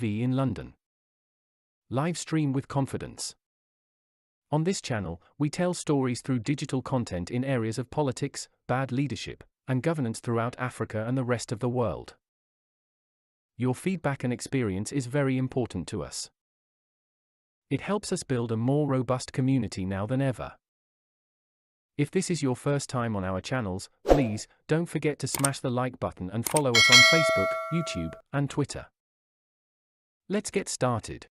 TV in London. Live stream with confidence. On this channel, we tell stories through digital content in areas of politics, bad leadership, and governance throughout Africa and the rest of the world. Your feedback and experience is very important to us. It helps us build a more robust community now than ever. If this is your first time on our channels, please don't forget to smash the like button and follow us on Facebook, YouTube, and Twitter. Let's get started.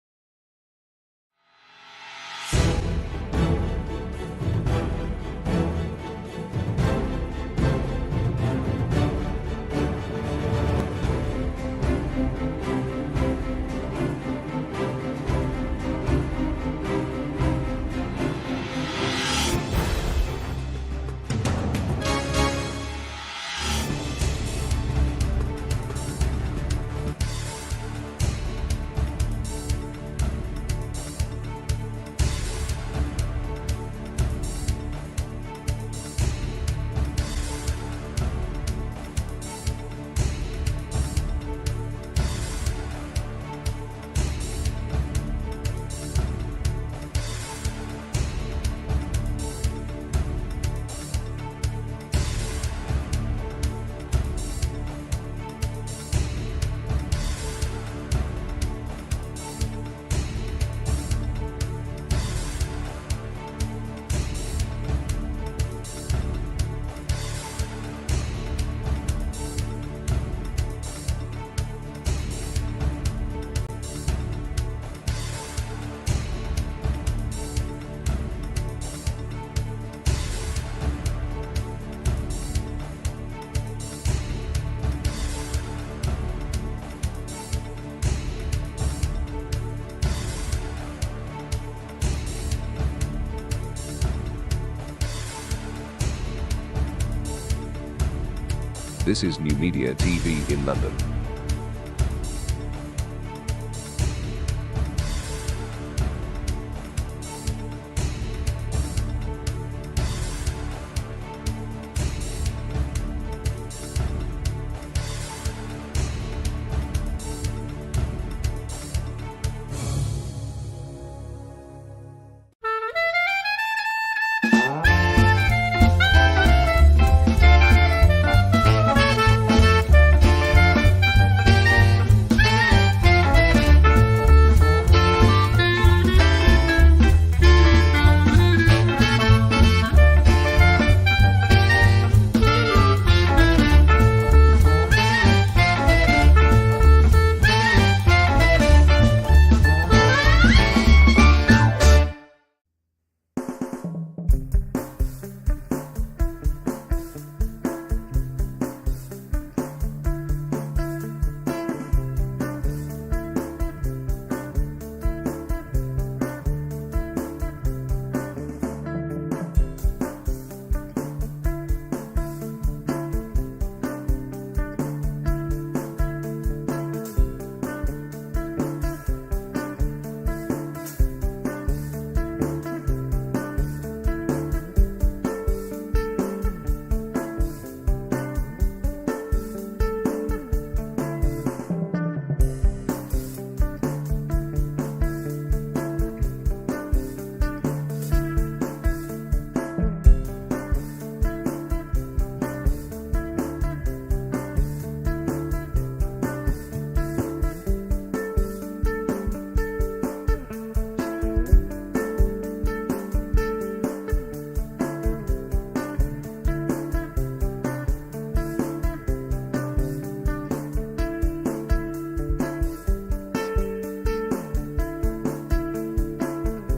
This is NuMedia TV in London.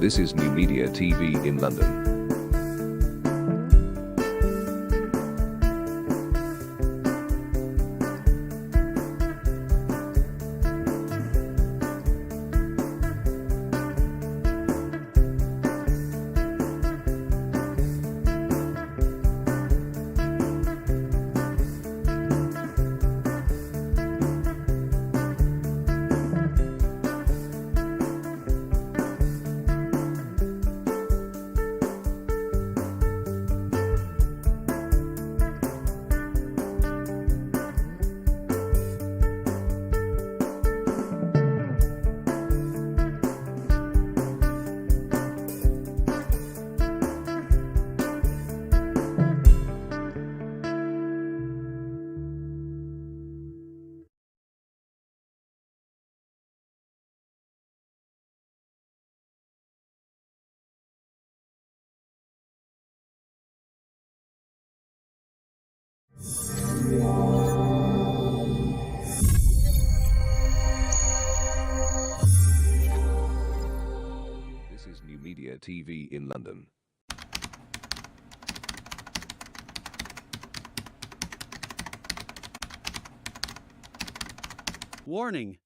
This is NuMedia TV in London. NuMedia TV in London. Warning!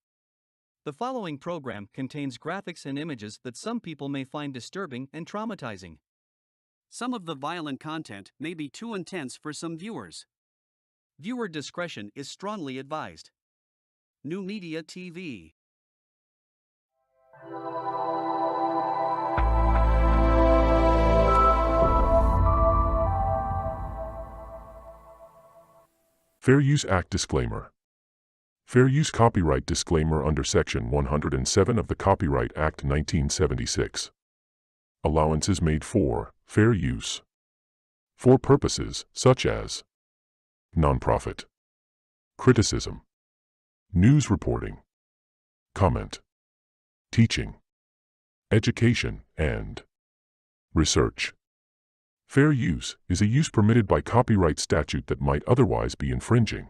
The following program contains graphics and images that some people may find disturbing and traumatizing. Some of the violent content may be too intense for some viewers. Viewer discretion is strongly advised. NuMedia TV. Fair Use Act Disclaimer. Fair Use Copyright Disclaimer under Section 107 of the Copyright Act 1976. Allowances made for fair use for purposes such as nonprofit, criticism, news reporting, comment, teaching, education, and research. Fair use is a use permitted by copyright statute that might otherwise be infringing.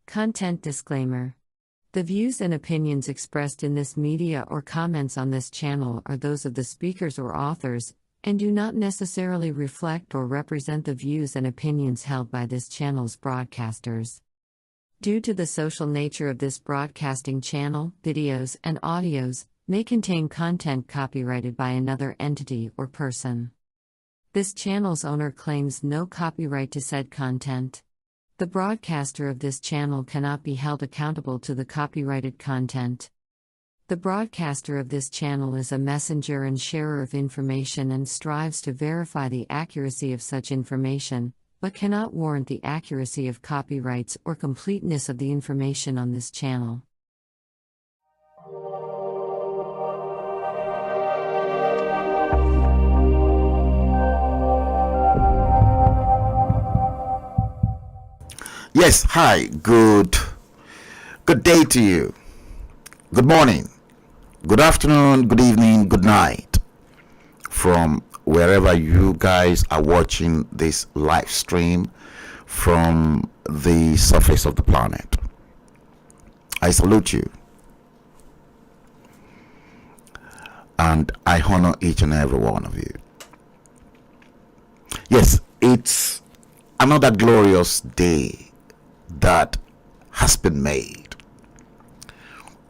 Content disclaimer. The views and opinions expressed in this media or comments on this channel are those of the speakers or authors, and do not necessarily reflect or represent the views and opinions held by this channel's broadcasters. Due to the social nature of this broadcasting channel, videos and audios may contain content copyrighted by another entity or person. This channel's owner claims no copyright to said content. The broadcaster of this channel cannot be held accountable to the copyrighted content. The broadcaster of this channel is a messenger and sharer of information and strives to verify the accuracy of such information, but cannot warrant the accuracy of copyrights or completeness of the information on this channel. Yes, hi, good day to you. Good morning, good afternoon, good evening, good night from wherever you guys are watching this live stream from the surface of the planet. I salute you and I honor each and every one of you. Yes, it's another glorious day that has been made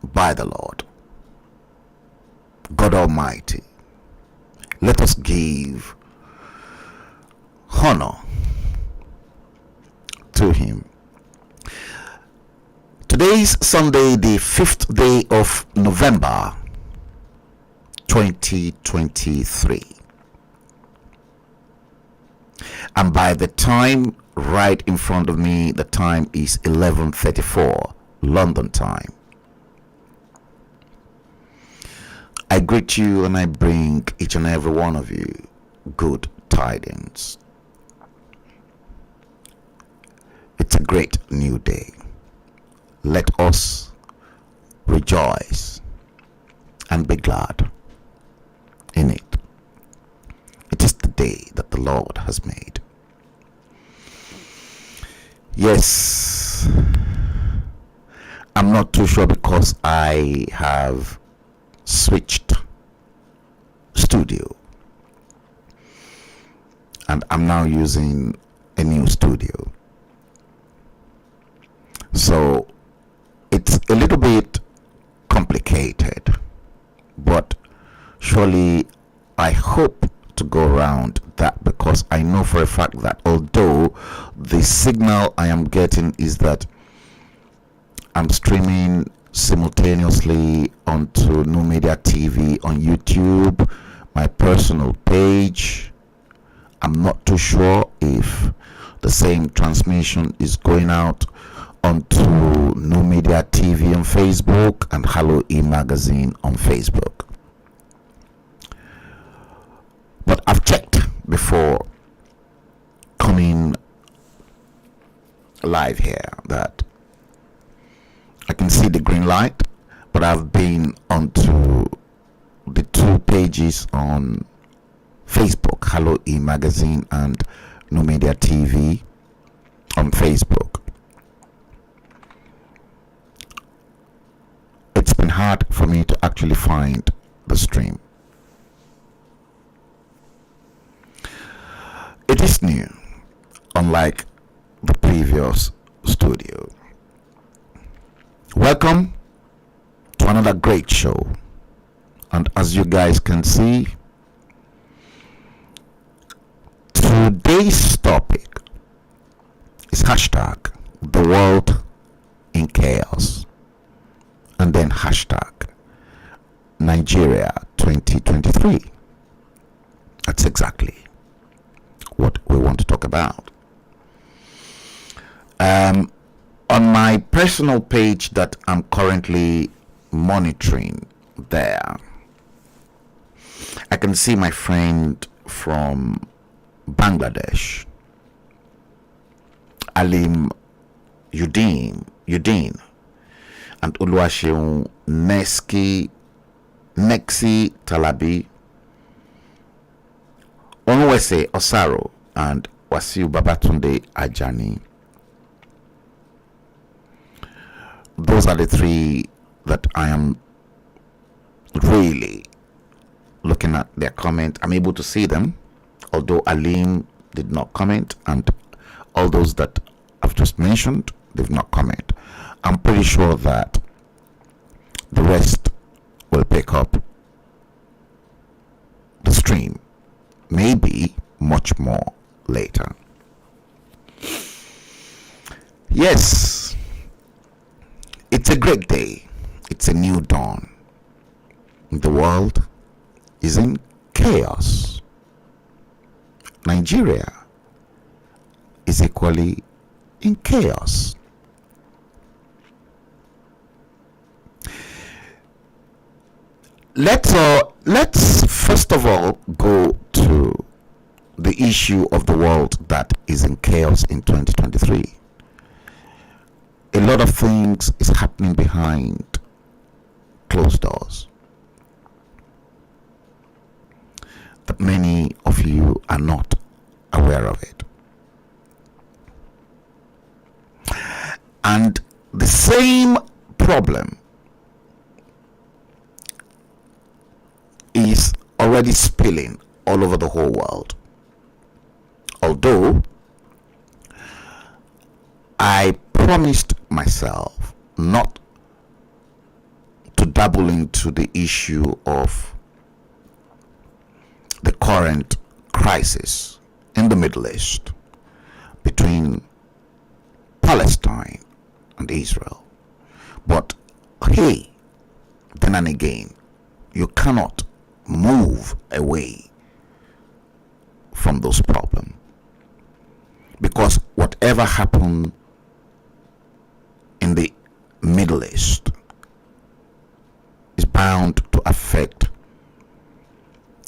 by the Lord God Almighty. Let us give honor to Him. Today is Sunday, the 5th day of November 2023, and by the time right in front of me, the time is 11:34 London time. I greet you and I bring each and every one of you good tidings. It's a great new day. Let us rejoice and be glad in it. It is the day that the Lord has made. Yes, I'm not too sure because I have switched studio and I'm now using a new studio, so it's a little bit complicated, but surely I hope to go around that, because I know for a fact that although the signal I am getting is that I'm streaming simultaneously onto NuMedia TV on YouTube, my personal page, I'm not too sure if the same transmission is going out onto NuMedia TV on Facebook and HALLO magazine on Facebook. But I've checked before coming live here that I can see the green light, but I've been onto the two pages on Facebook, HALLO magazine and NuMedia TV, on Facebook. It's been hard for me to actually find the stream. It is new, unlike the previous studio. Welcome to another great show. And as you guys can see, today's topic is hashtag the world in chaos, and then hashtag Nigeria 2023. That's exactly what we want to talk about. On my personal page that I'm currently monitoring there, I can see my friend from Bangladesh, Alim Udin, and Oluwaseun Nexi Talabi, Onwese Osaro, and Wasiu Babatunde Ajani. Those are the three that I am really looking at their comment. I'm able to see them, although Alim did not comment, and all those that I've just mentioned, they've not comment. I'm pretty sure that the rest will pick up the stream, maybe much more later. Yes, it's a great day. It's a new dawn. The world is in chaos. Nigeria is equally in chaos. Let's first of all go to the issue of the world that is in chaos in 2023. A lot of things is happening behind closed doors that many of you are not aware of it. And the same problem is already spilling all over the whole world. Although I promised myself not to dabble into the issue of the current crisis in the Middle East between Palestine and Israel. But hey, then and again, you cannot move away from those problems, because whatever happened in the Middle East is bound to affect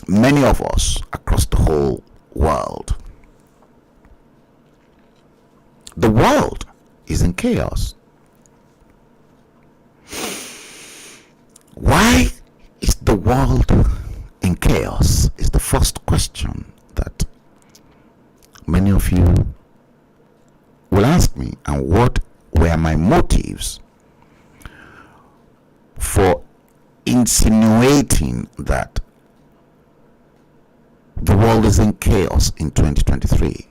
many of us across the whole world. The world is in chaos. Why is the world in chaos? Is the first question that many of you will ask me. And what were my motives for insinuating that the world is in chaos in 2023?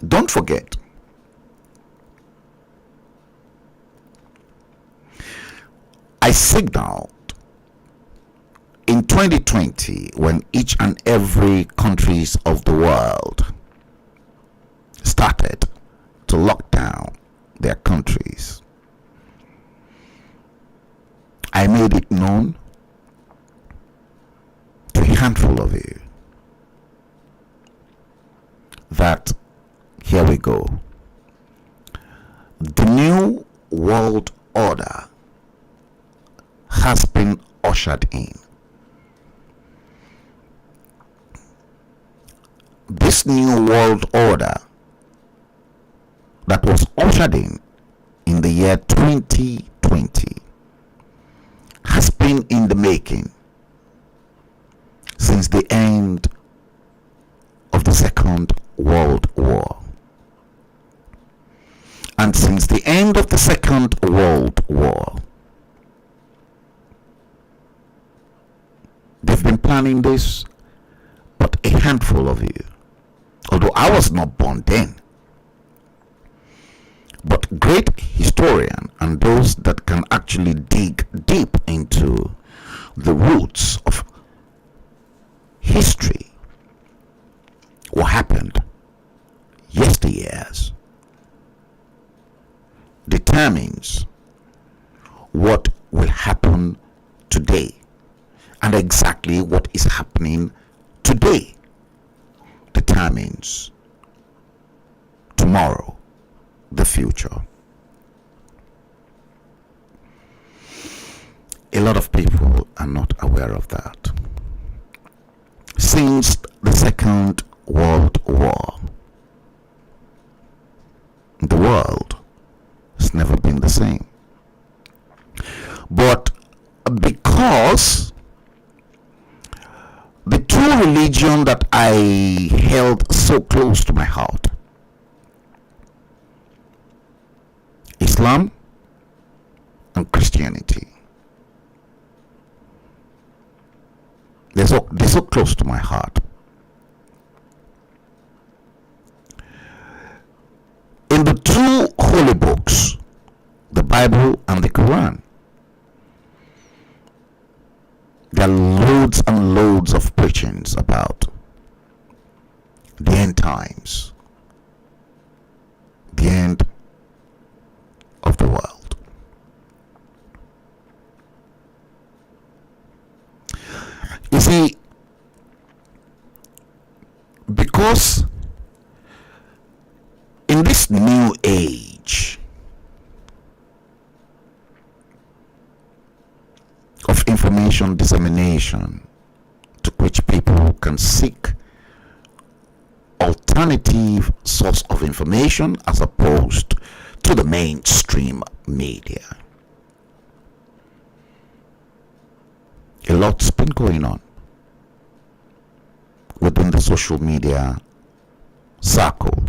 Don't forget, I signaled in 2020, when each and every countries of the world started to lock down their countries, I made it known to a handful of you that here we go. The new world order has been ushered in. This new world order that was ushered in the year 2020 has been in the making since the end of the Second Second World War. And since the end of the Second World War, they've been planning this, but a handful of you, although I was not born then, but great historian and those that can actually dig deep into the roots of history, what happened yesteryears, determines what will happen today, and exactly what is happening today determines tomorrow, the future. A lot of people are not aware of that. Since the Second World War, the world has never been the same. But because the true religion that I held so close to my heart, Islam and Christianity, they're so close to my heart. In the two holy books, the Bible and the Quran, there are loads and loads of preachings about the end times, the end of the world. You see, because in this new age of information dissemination, to which people can seek alternative source of information as opposed to the mainstream media, a lot's been going on within the social media circle.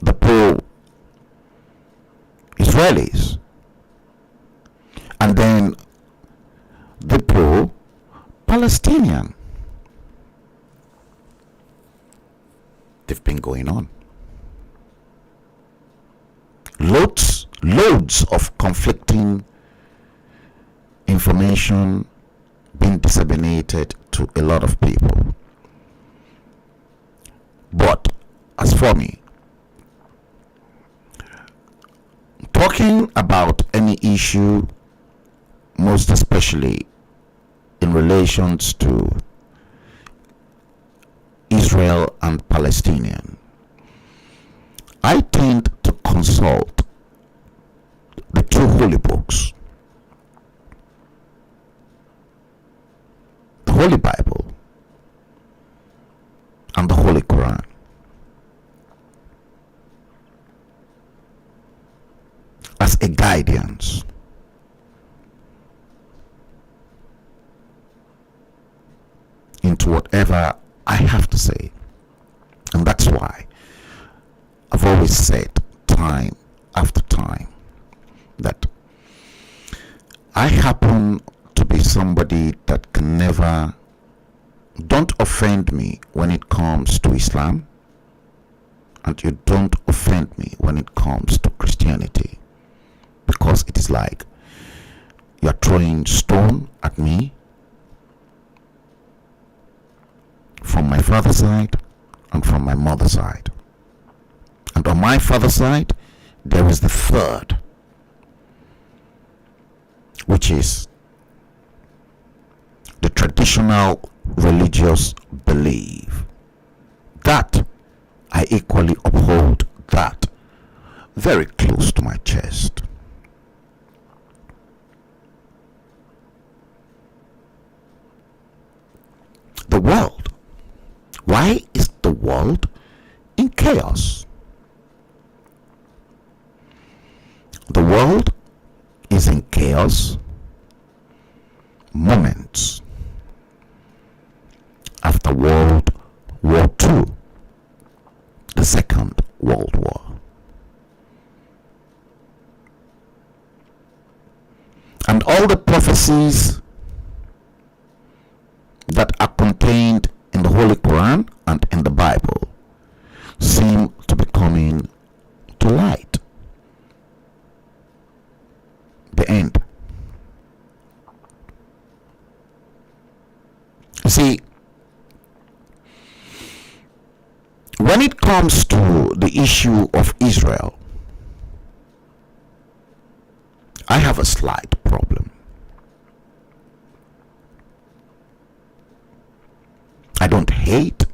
The pro-Israelis, and then the pro-Palestinian. They've been going on. Loads of conflicting information being disseminated to a lot of people. But as for me, talking about any issue, most especially in relations to Israel and Palestinian, I tend to consult the two holy books, the Holy Bible and the Holy Quran, as a guidance into whatever I have to say. And that's why I've always said time after time that I happen to be somebody that can never, don't offend me when it comes to Islam, and you don't offend me when it comes to Christianity, because it is like you're throwing stone at me from my father's side and from my mother's side. And on my father's side, there is the third, which is the traditional religious belief. That I equally uphold, that very close to my chest. The world. Why is the world in chaos? The world is in chaos moments after World prophecies that are contained in the Holy Quran and in the Bible seem to be coming to light. The end. See, when it comes to the issue of Israel, I have a slight problem. I don't hate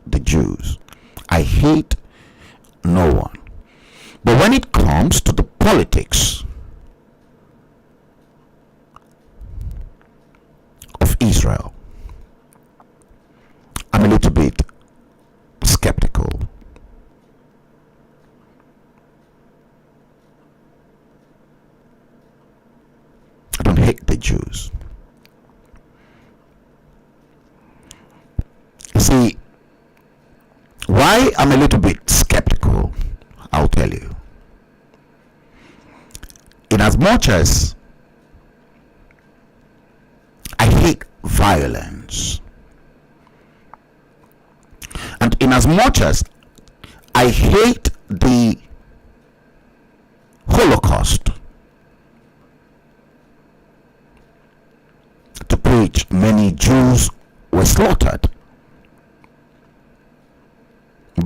the Jews. I hate no one. But when it comes to the politics of Israel, I'm a little bit skeptical. I don't hate the Jews. See, why I'm a little bit skeptical, I'll tell you. In as much as I hate violence, and in as much as I hate the Holocaust, to which many Jews were slaughtered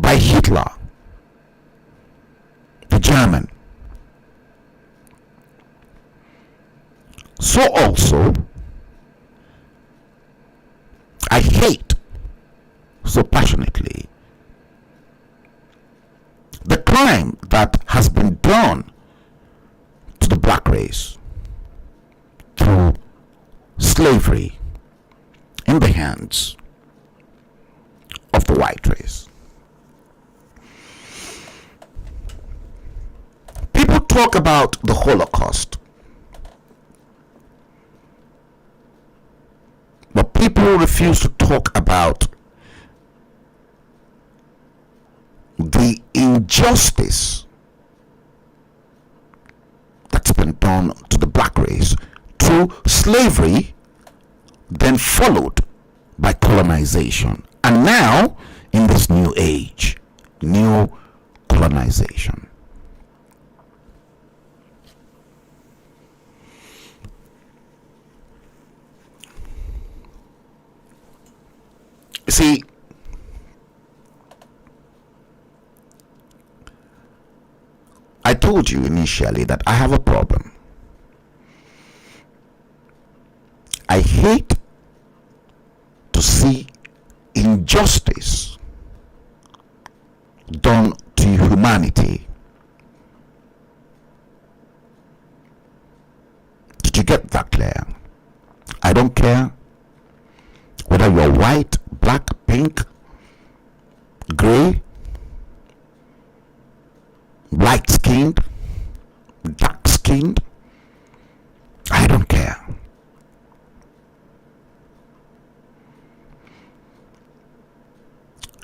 by Hitler, the German, so also I hate so passionately the crime that has been done to the black race through slavery in the hands of the white race. People talk about the Holocaust, but people refuse to talk about the injustice that's been done to the black race through slavery, then followed by colonization, and now in this new age, new colonization. See, I told you initially that I have a problem. I hate to see injustice done to humanity. Did you get that clear? I don't care whether you're white, black, pink, gray, light-skinned, dark-skinned. I don't care.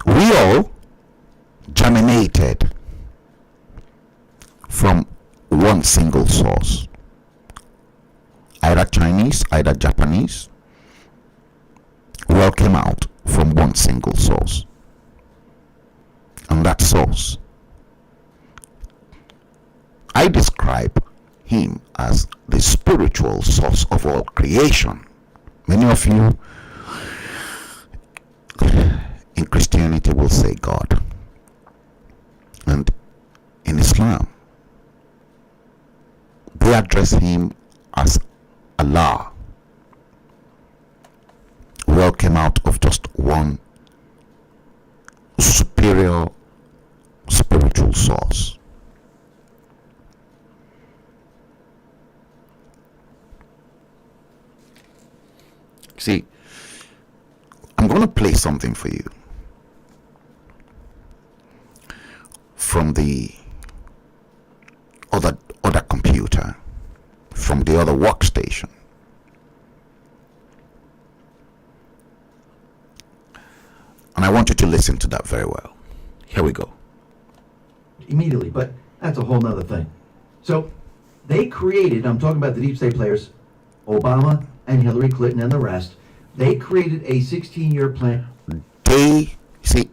We all germinated from one single source, either Chinese, either Japanese. We all came out from one single source, and that source, I describe him as the spiritual source of all creation. Many of you in Christianity will say God, and in Islam they address him as Allah. We all came out of just one superior spiritual source. See, I'm going to play something for you from the other computer, from the other workstation. And I want you to listen to that very well. Here we go. Immediately, but that's a whole nother thing. So they created, I'm talking about the deep state players, Obama and Hillary Clinton and the rest, they created a 16-year plan. See,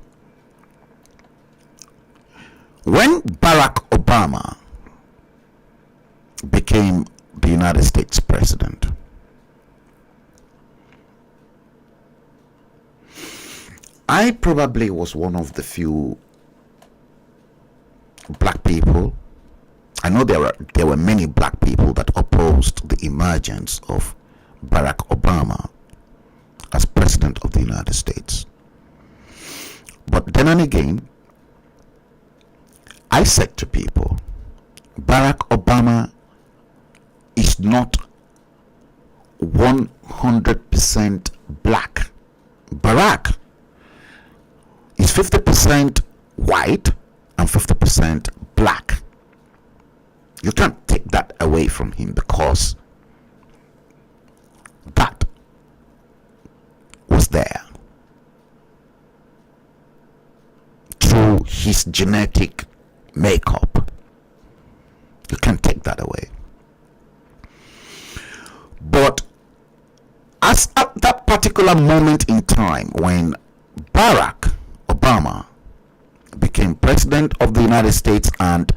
when Barack Obama became the United States president, I probably was one of the few black people. I know there were many black people that opposed the emergence of Barack Obama as president of the United States. But then and again, I said to people, Barack Obama is not 100% black. Barack is 50% white and 50% black. You can't take that away from him because that was there through his genetic makeup. You can't take that away. But as at that particular moment in time when Barack Obama became president of the United States, and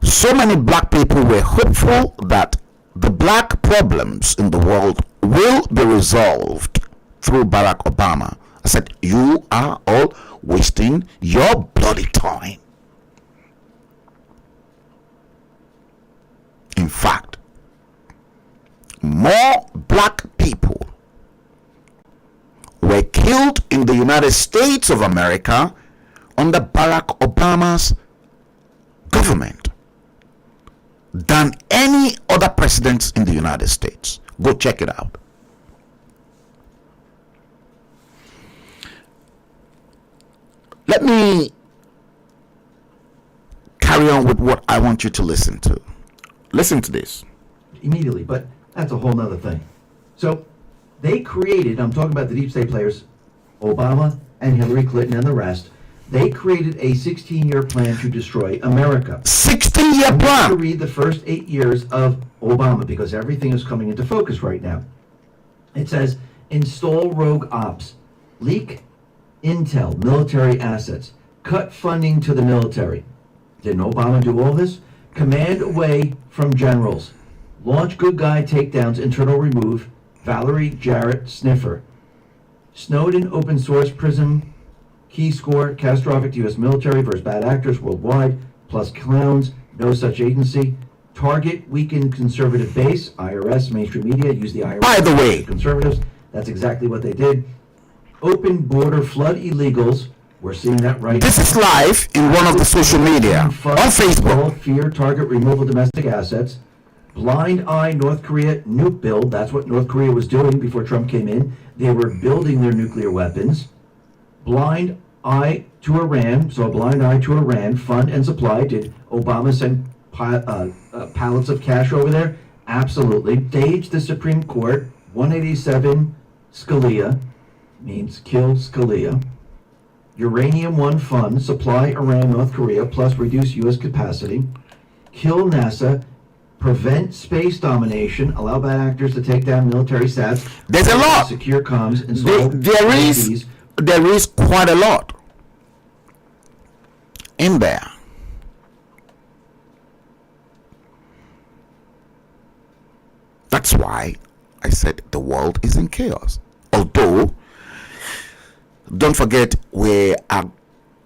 so many black people were hopeful that the black problems in the world will be resolved through Barack Obama, I said, you are all wasting your bloody time. In fact, more black people were killed in the United States of America under Barack Obama's government than any other presidents in the United States. Go check it out. Let me carry on with what I want you to listen to. Listen to this. Immediately, but that's a whole nother thing. So they created, I'm talking about the deep state players, Obama and Hillary Clinton and the rest, they created a 16-year plan to destroy America. 16-year plan. To read the first 8 years of Obama, because everything is coming into focus right now. It says, install rogue ops, leak intel, military assets, cut funding to the military. Didn't Obama do all this? Command away from generals, launch good guy takedowns, internal remove, Valerie Jarrett sniffer, Snowden open source prism, key score, catastrophic to U.S. military versus bad actors worldwide, plus clowns, no such agency, target weakened conservative base, IRS, mainstream media, use the IRS. By the way, conservatives, that's exactly what they did. Open border flood illegals, we're seeing that right this now. is live in one of the social media on Facebook. Fear, target, removal, domestic assets. Blind eye, North Korea, nuke build. That's what North Korea was doing before Trump came in. They were building their nuclear weapons. Blind eye to Iran, so a blind eye to Iran, fund and supply. Did Obama send pallets of cash over there? Absolutely. Stage the Supreme Court, 187 Scalia, means kill Scalia. Uranium One Fund, supply Iran, North Korea, plus reduce U.S. capacity. Kill NASA, prevent space domination, allow bad actors to take down military sats. There's a lot. Secure comms, install there is quite a lot in there. That's why I said the world is in chaos. Although, don't forget, we are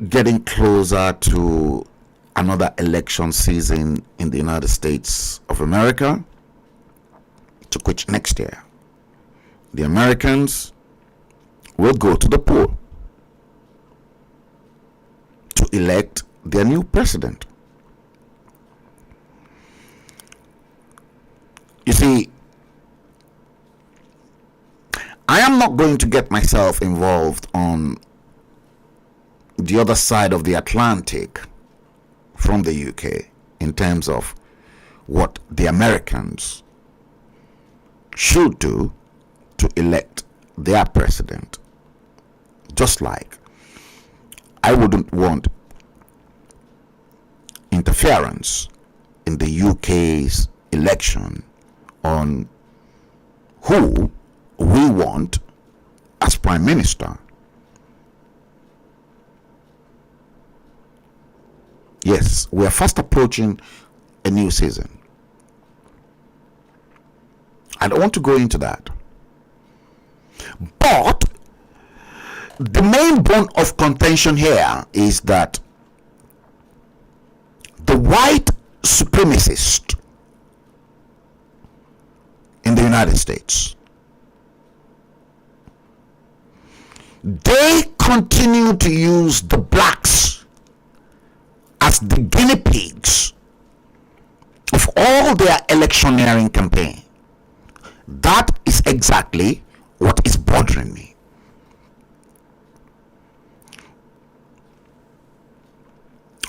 getting closer to another election season in the United States of America, to which next year the Americans will go to the poll to elect their new president. You see, I am not going to get myself involved on the other side of the Atlantic from the UK in terms of what the Americans should do to elect their president. Just like I wouldn't want interference in the UK's election on who we want as Prime Minister. Yes, we are fast approaching a new season. I don't want to go into that. But the main bone of contention here is that the white supremacists in the United States, they continue to use the blacks as the guinea pigs of all their electioneering campaign. That is exactly what is bothering me.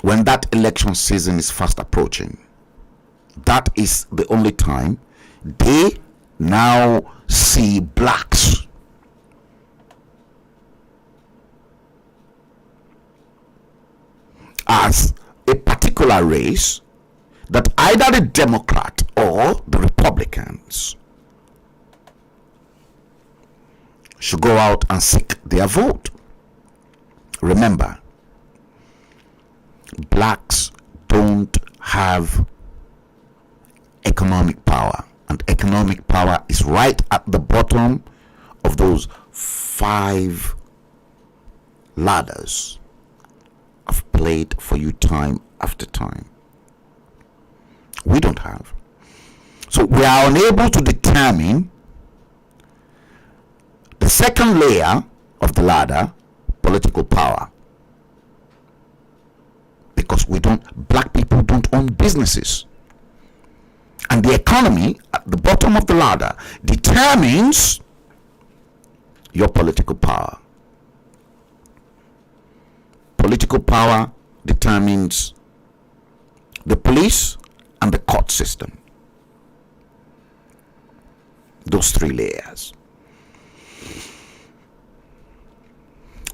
When that election season is fast approaching, that is the only time they now see blacks as a particular race that either the Democrat or the Republicans should go out and seek their vote. Remember, blacks don't have economic power, and economic power is right at the bottom of those 5 ladders I've played for you time after time. We don't have. So we are unable to determine the second layer of the ladder, political power, because black people don't own businesses, and the economy at the bottom of the ladder determines your political power. Political power determines the police and the court system. Those 3 layers.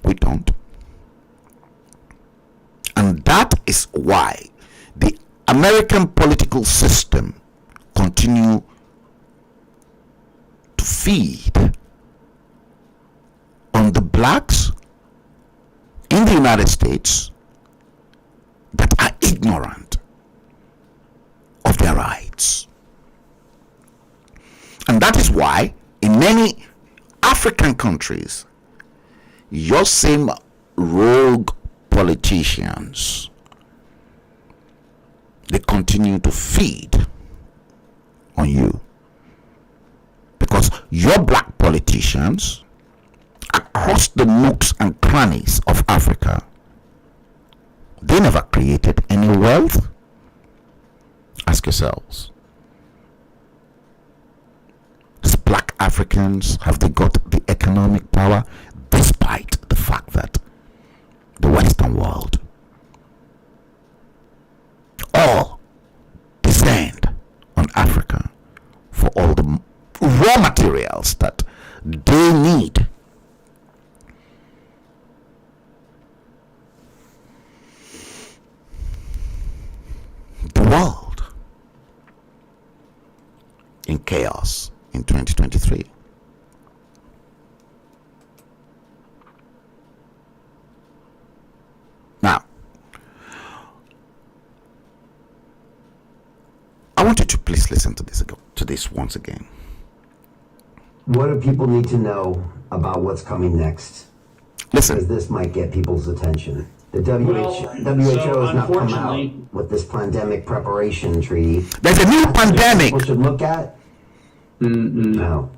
We don't. And that is why the American political system continue to feed on the blacks in the United States that are ignorant of their rights. And that is why in many African countries, your same rogue politicians, they continue to feed on you, because your black politicians across the nooks and crannies of Africa, they never created any wealth. Ask yourselves, as black Africans, have they got the economic power, despite the fact that the Western world all descend on Africa for all the raw materials that they need? The world in chaos in 2023. Now, I want you to please listen to this once again. What do people need to know about what's coming next? Listen. Because this might get people's attention. The WHO has not come out with this pandemic preparation treaty. There's a new pandemic. People should look at. No.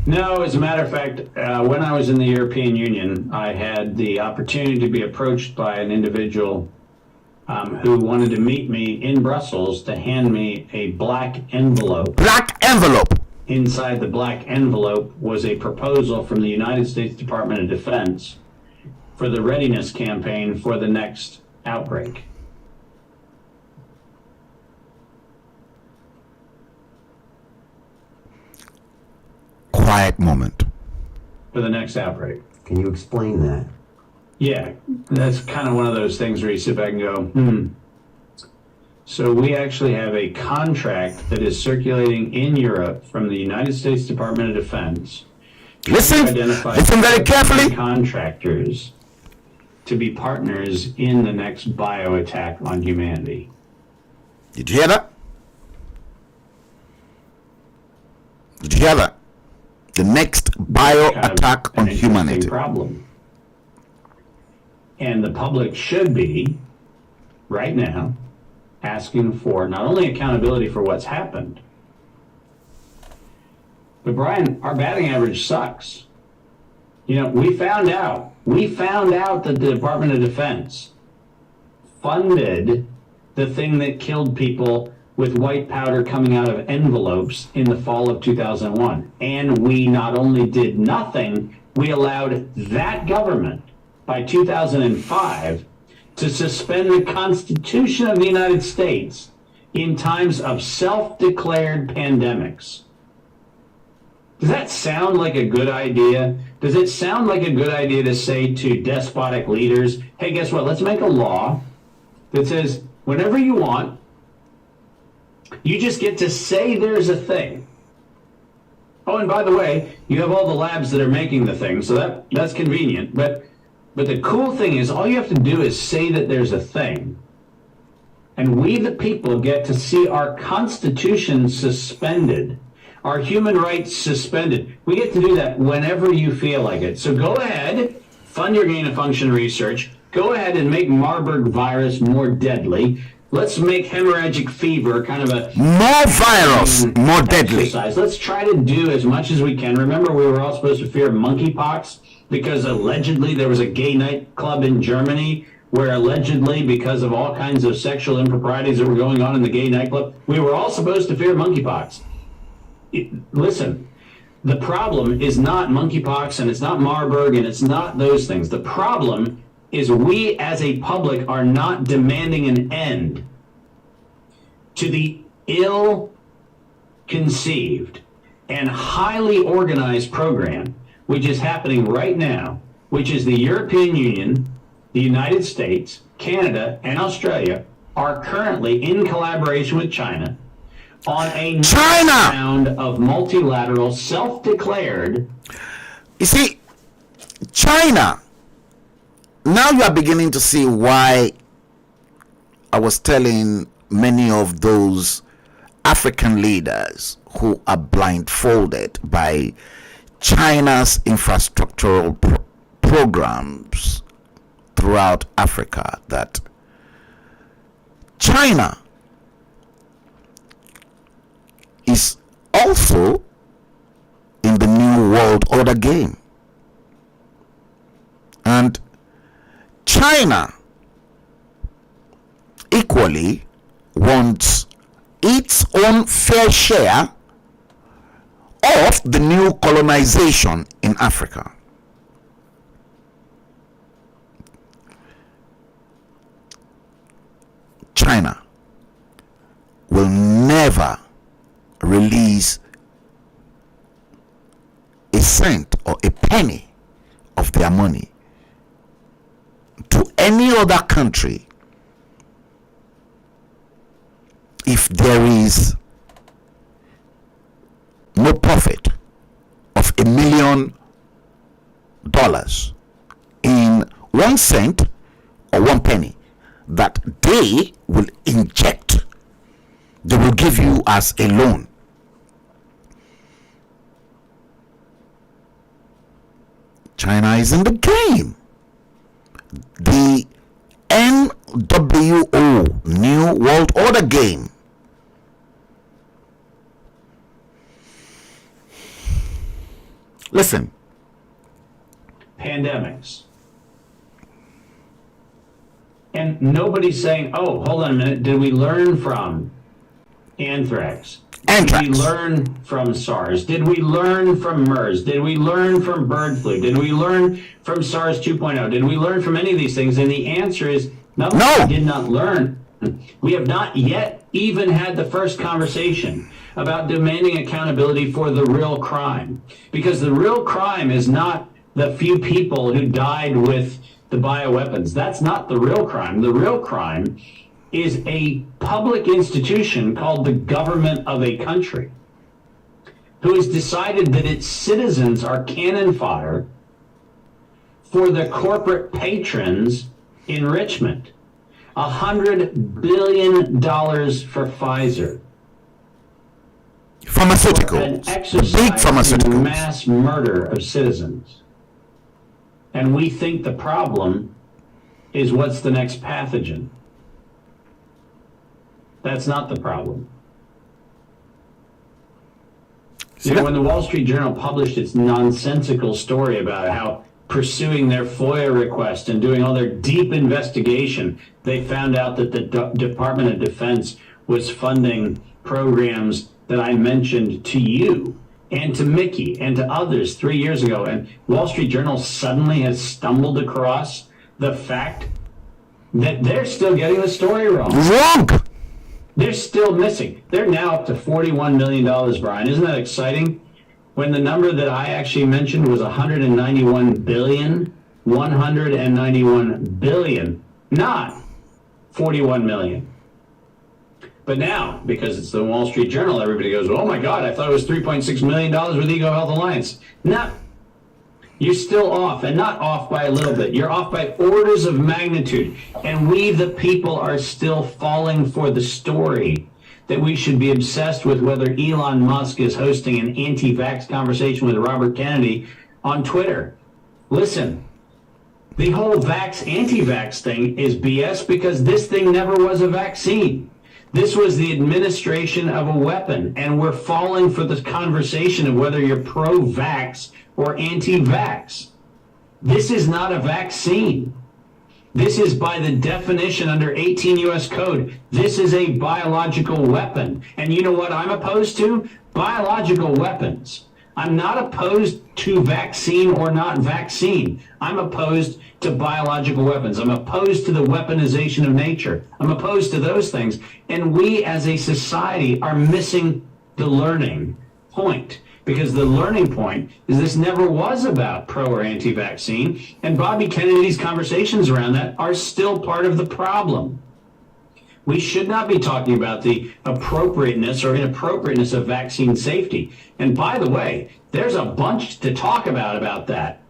No, as a matter of fact, when I was in the European Union, I had the opportunity to be approached by an individual who wanted to meet me in Brussels to hand me a black envelope. Black envelope. Inside the black envelope was a proposal from the United States Department of Defense for the readiness campaign for the next outbreak. Quiet moment. For the next outbreak. Can you explain that? Yeah, that's kind of one of those things where you sit back and go, So we actually have a contract that is circulating in Europe from the United States Department of Defense. Listen very carefully. Contractors to be partners in the next bio attack on humanity. Did you hear that? Did you hear that? The next bio attack on humanity. Problem. And the public should be, right now, asking for not only accountability for what's happened, but Brian, our batting average sucks. You know, we found out that the Department of Defense funded the thing that killed people with white powder coming out of envelopes in the fall of 2001. And we not only did nothing, we allowed that government by 2005 to suspend the Constitution of the United States in times of self-declared pandemics. Does that sound like a good idea? Does it sound like a good idea to say to despotic leaders, hey, guess what? Let's make a law that says whenever you want, you just get to say there's a thing. Oh, and by the way, you have all the labs that are making the thing, so that's convenient. But the cool thing is all you have to do is say that there's a thing. And we, the people, get to see our Constitution suspended, our human rights suspended. We get to do that whenever you feel like it. So go ahead, fund your gain-of-function research. Go ahead and make Marburg virus more deadly. Let's make hemorrhagic fever kind of a more virus, more deadly. Let's try to do as much as we can. Remember, we were all supposed to fear monkeypox because allegedly there was a gay nightclub in Germany where allegedly, because of all kinds of sexual improprieties that were going on in the gay nightclub, we were all supposed to fear monkeypox. Listen, the problem is not monkeypox and it's not Marburg and it's not those things. The problem is we as a public are not demanding an end to the ill-conceived and highly organized program which is happening right now, which is the European Union, the United States, Canada, and Australia are currently in collaboration with China on a round of multilateral, self-declared. You see, China. Now you are beginning to see why I was telling many of those African leaders who are blindfolded by China's infrastructural programs throughout Africa that China is also in the new world order game. And China equally wants its own fair share of the new colonization in Africa. China will never release a cent or a penny of their money to any other country if there is no profit of $1 million in 1 cent or 1 penny that they will inject, they will give you as a loan. China is in the game. The NWO, New World Order game. Listen. Pandemics. And nobody's saying, oh, hold on a minute, did we learn from anthrax? Did we learn from SARS? Did we learn from MERS? Did we learn from bird flu? Did we learn from SARS 2.0? Did we learn from any of these things? And the answer is no, we did not learn. We have not yet even had the first conversation about demanding accountability for the real crime. Because the real crime is not the few people who died with the bioweapons. That's not the real crime. The real crime is a public institution called the government of a country, who has decided that its citizens are cannon fodder for the corporate patrons' enrichment. $100 billion for Pfizer. Pharmaceuticals. An exercise Big pharmaceuticals. in mass murder of citizens. And we think the problem is what's the next pathogen. That's not the problem. You know, when the Wall Street Journal published its nonsensical story about how pursuing their FOIA request and doing all their deep investigation, they found out that the Department of Defense was funding programs that I mentioned to you and to Mickey and to others 3 years ago. And Wall Street Journal suddenly has stumbled across the fact that they're still getting the story wrong. Wrong! They're still missing. They're now up to $41 million, Brian. Isn't that exciting? When the number that I actually mentioned was 191 billion, 191 billion, not 41 million. But now, because it's the Wall Street Journal, everybody goes, oh my God, I thought it was $3.6 million with Ego Health Alliance. No, you're still off, and not off by a little bit. You're off by orders of magnitude. And we, the people, are still falling for the story that we should be obsessed with whether Elon Musk is hosting an anti-vax conversation with Robert Kennedy on Twitter. Listen, the whole anti-vax thing is BS because this thing never was a vaccine. This was the administration of a weapon, and we're falling for this conversation of whether you're pro-vax or anti-vax. This is not a vaccine. This is, by the definition under 18 U.S. Code, this is a biological weapon. And you know what I'm opposed to? Biological weapons. I'm not opposed to vaccine or not vaccine. I'm opposed to biological weapons. I'm opposed to the weaponization of nature. I'm opposed to those things. And we as a society are missing the learning point. Because the learning point is this never was about pro or anti-vaccine, and Bobby Kennedy's conversations around that are still part of the problem. We should not be talking about the appropriateness or inappropriateness of vaccine safety. And by the way, there's a bunch to talk about that.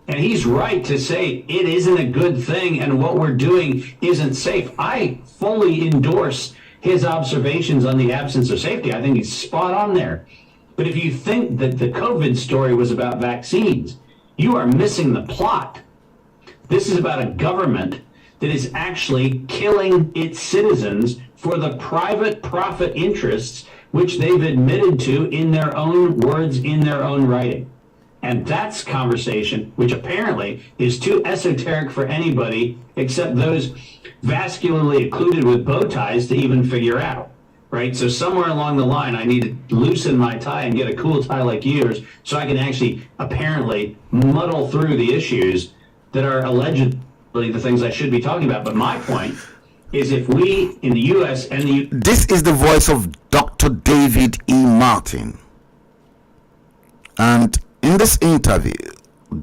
And he's right to say it isn't a good thing and what we're doing isn't safe. I fully endorse his observations on the absence of safety. I think he's spot on there. But if you think that the COVID story was about vaccines, you are missing the plot. This is about a government that is actually killing its citizens for the private profit interests which they've admitted to in their own words, in their own writing. And that's conversation which apparently is too esoteric for anybody except those vascularly occluded with bow ties to even figure out. Right? So somewhere along the line, I need to loosen my tie and get a cool tie like yours so I can actually apparently muddle through the issues that are allegedly the things I should be talking about. But my point is if we in the U.S. and the... This is the voice of Dr. David E. Martin. And in this interview,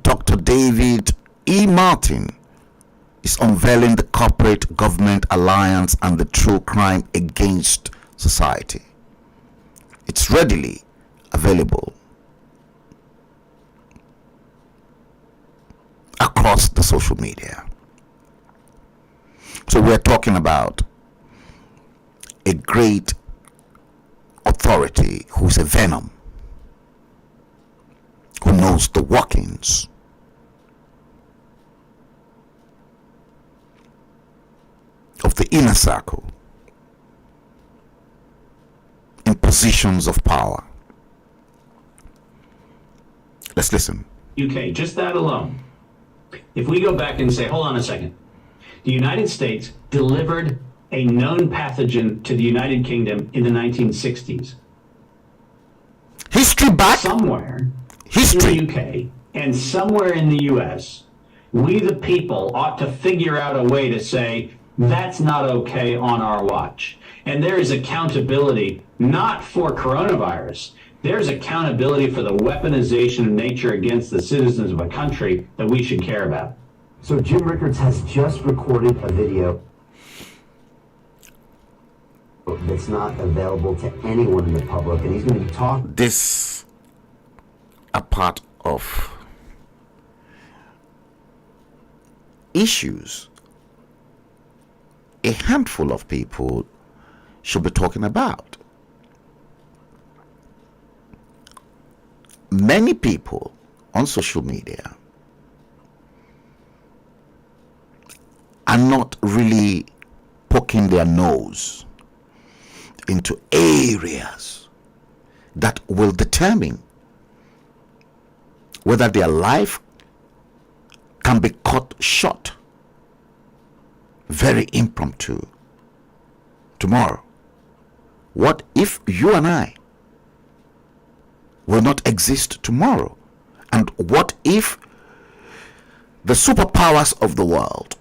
Dr. David E. Martin is unveiling the corporate government alliance and the true crime against society. It's readily available across the social media. So we're talking about a great authority who's a venom, who knows the workings of the inner circle in positions of power. Let's listen. UK, just that alone. If we go back and say, hold on a second, the United States delivered a known pathogen to the United Kingdom in the 1960s. History back. Somewhere History. in the UK and somewhere in the US, we the people ought to figure out a way to say, that's not okay on our watch. And there is accountability not for coronavirus. There's accountability for the weaponization of nature against the citizens of a country that we should care about. So Jim Rickards has just recorded a video. that's not available to anyone in the public, and he's going to be talking. This are part of issues a handful of people should be talking about. Many people on social media are not really poking their nose into areas that will determine whether their life can be cut short very impromptu tomorrow. What if you and I will not exist tomorrow? And what if the superpowers of the world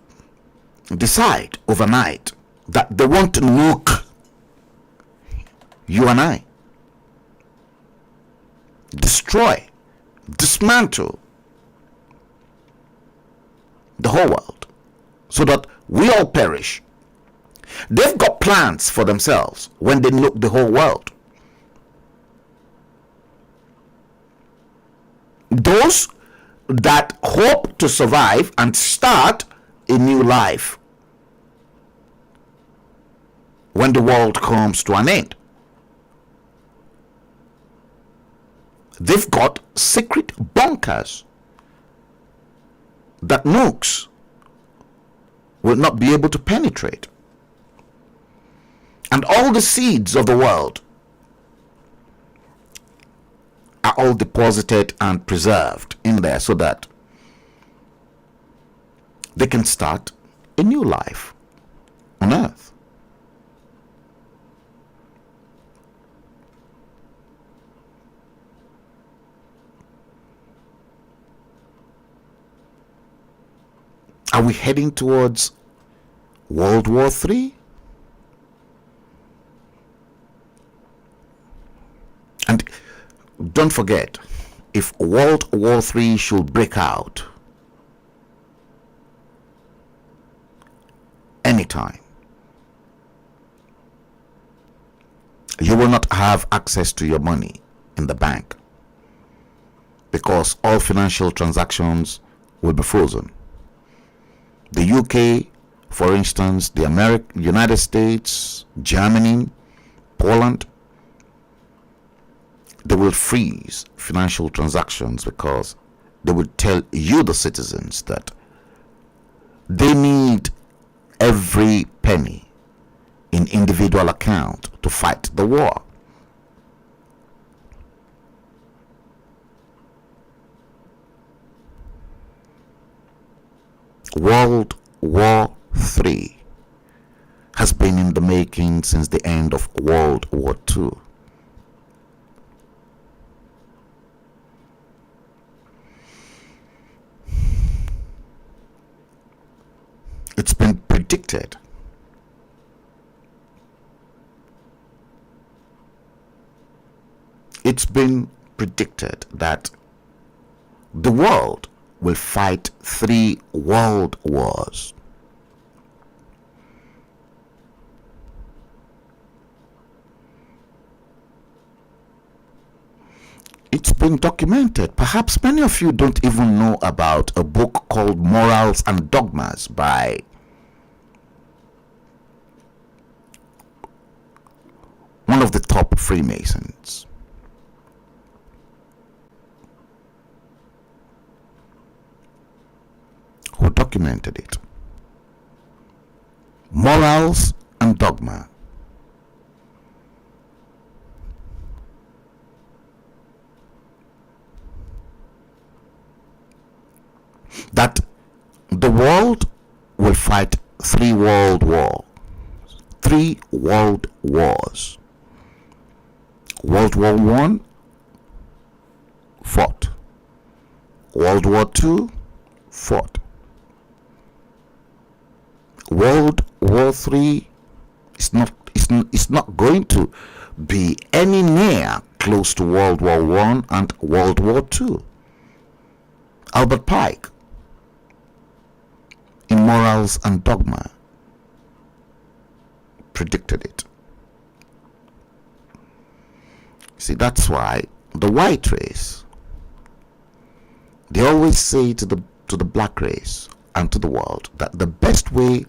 decide overnight that they want to nuke you and I, destroy, dismantle the whole world so that we all perish? They've got plans for themselves when they nuke the whole world. Those that hope to survive and start a new life when the world comes to an end, they've got secret bunkers that nukes will not be able to penetrate. And all the seeds of the world are all deposited and preserved in there so that they can start a new life on earth. Are we heading towards World War III? And don't forget, if World War III should break out anytime, you will not have access to your money in the bank because all financial transactions will be frozen. The UK, for instance, the United States, Germany, Poland, they will freeze financial transactions because they will tell you, the citizens, that they need every penny in individual account to fight the war. World War III has been in the making since the end of World War II. It's been predicted. It's been predicted that the world will fight 3 world wars. It's been documented. Perhaps many of you don't even know about a book called Morals and Dogmas by one of the top Freemasons. Who documented it? Morals and Dogma. That the world will fight 3 world wars. 3 world wars. World War I fought. World War II fought. World War III is not going to be any near close to World War I and World War II. Albert Pike, in Morals and Dogma, predicted it. See, that's why the white race, they always say to the black race and to the world that the best way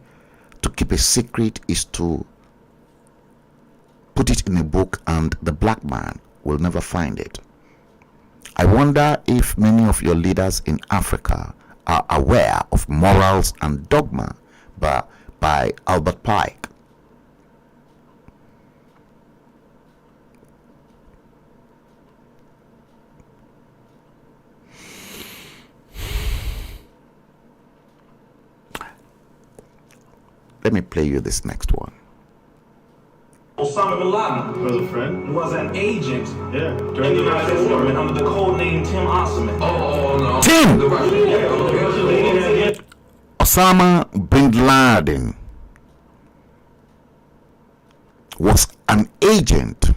to keep a secret is to put it in a book and the black man will never find it. I wonder if many of your leaders in Africa are aware of Morals and Dogma by Albert Pike. Let me play you this next one. Osama bin Laden was a friend. Was an agent in the United States government under the code name Tim Osman. No. Tim! Osama bin Laden was an agent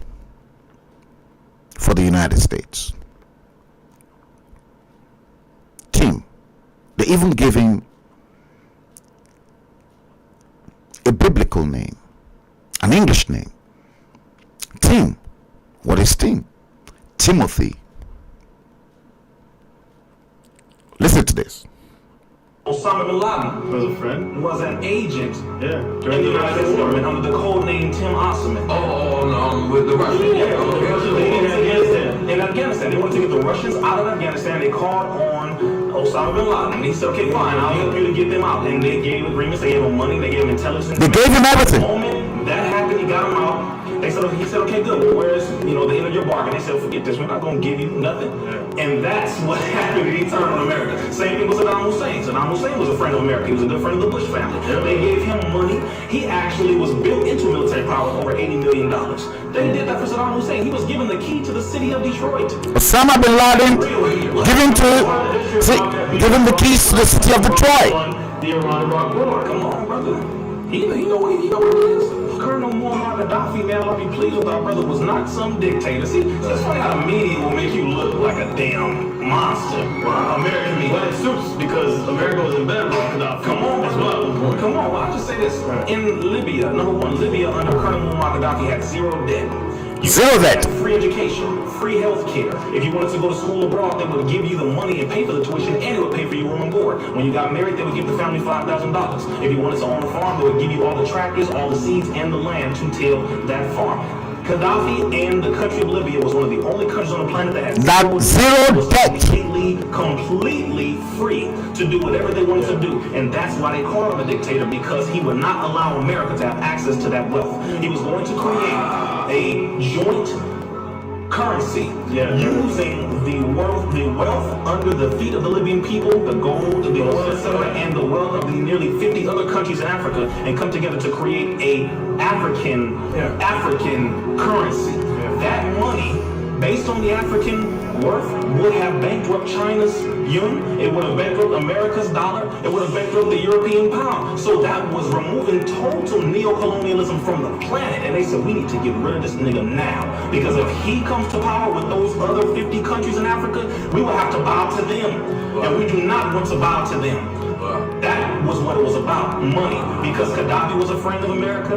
for the United States. Tim. They even gave him a biblical name, an English name. Tim. What is Tim? Timothy. Listen to this. Osama bin Laden was a friend. Was an agent in the United States government under the code name Tim Osman. With the Russians. In Afghanistan, they wanted to get the Russians out of Afghanistan. They called on Osama bin Laden. And he said, okay, fine, I'll help you to get them out. And they gave agreements, they gave him money, they gave him intelligence. They gave him everything. The moment that happened, he got him out. He said, okay, good. Well, where's, the end of your bargain? They said, forget this, we're not going to give you nothing. And that's what happened. He turned on America. Same thing with Saddam Hussein. Saddam Hussein was a friend of America. He was a good friend of the Bush family. They gave him money. He actually was built into military power over $80 million. They did that for Saddam Hussein. He was given the key to the city of Detroit. Osama bin Laden given the keys to the city of Detroit. The Iran-Iraq war. Come on, brother. He know what it is. Colonel Muammar Gaddafi, man, I'll be pleased with our brother, was not some dictator. See, it's funny how the media will make you look like a damn monster. American media. Well, it suits because America was in bed with Gaddafi. Come on, as well. Come on, I'll just say this. In Libya, number one, Libya under Colonel Muammar Gaddafi had zero debt. Zero debt. Free education, free health care. If you wanted to go to school abroad, they would give you the money and pay for the tuition, and it would pay for your room and board. When you got married, they would give the family $5,000. If you wanted to own a farm, they would give you all the tractors, all the seeds, and the land to till that farm. Gaddafi and the country of Libya was one of the only countries on the planet that had zero debt. Completely free to do whatever they wanted to do. And that's why they called him a dictator, because he would not allow America to have access to that wealth. He was going to create a joint currency using the wealth under the feet of the Libyan people, the gold, the oil, etc., and the wealth of the nearly 50 other countries in Africa, and come together to create a African currency. That money, based on the African worth, would have bankrupt China's yuan, it would have bankrupt America's dollar, it would have bankrupt the European pound. So that was removing total neo-colonialism from the planet. And they said, we need to get rid of this nigga now. Because if he comes to power with those other 50 countries in Africa, we will have to bow to them. And we do not want to bow to them. That was what it was about, money. Because Gaddafi was a friend of America.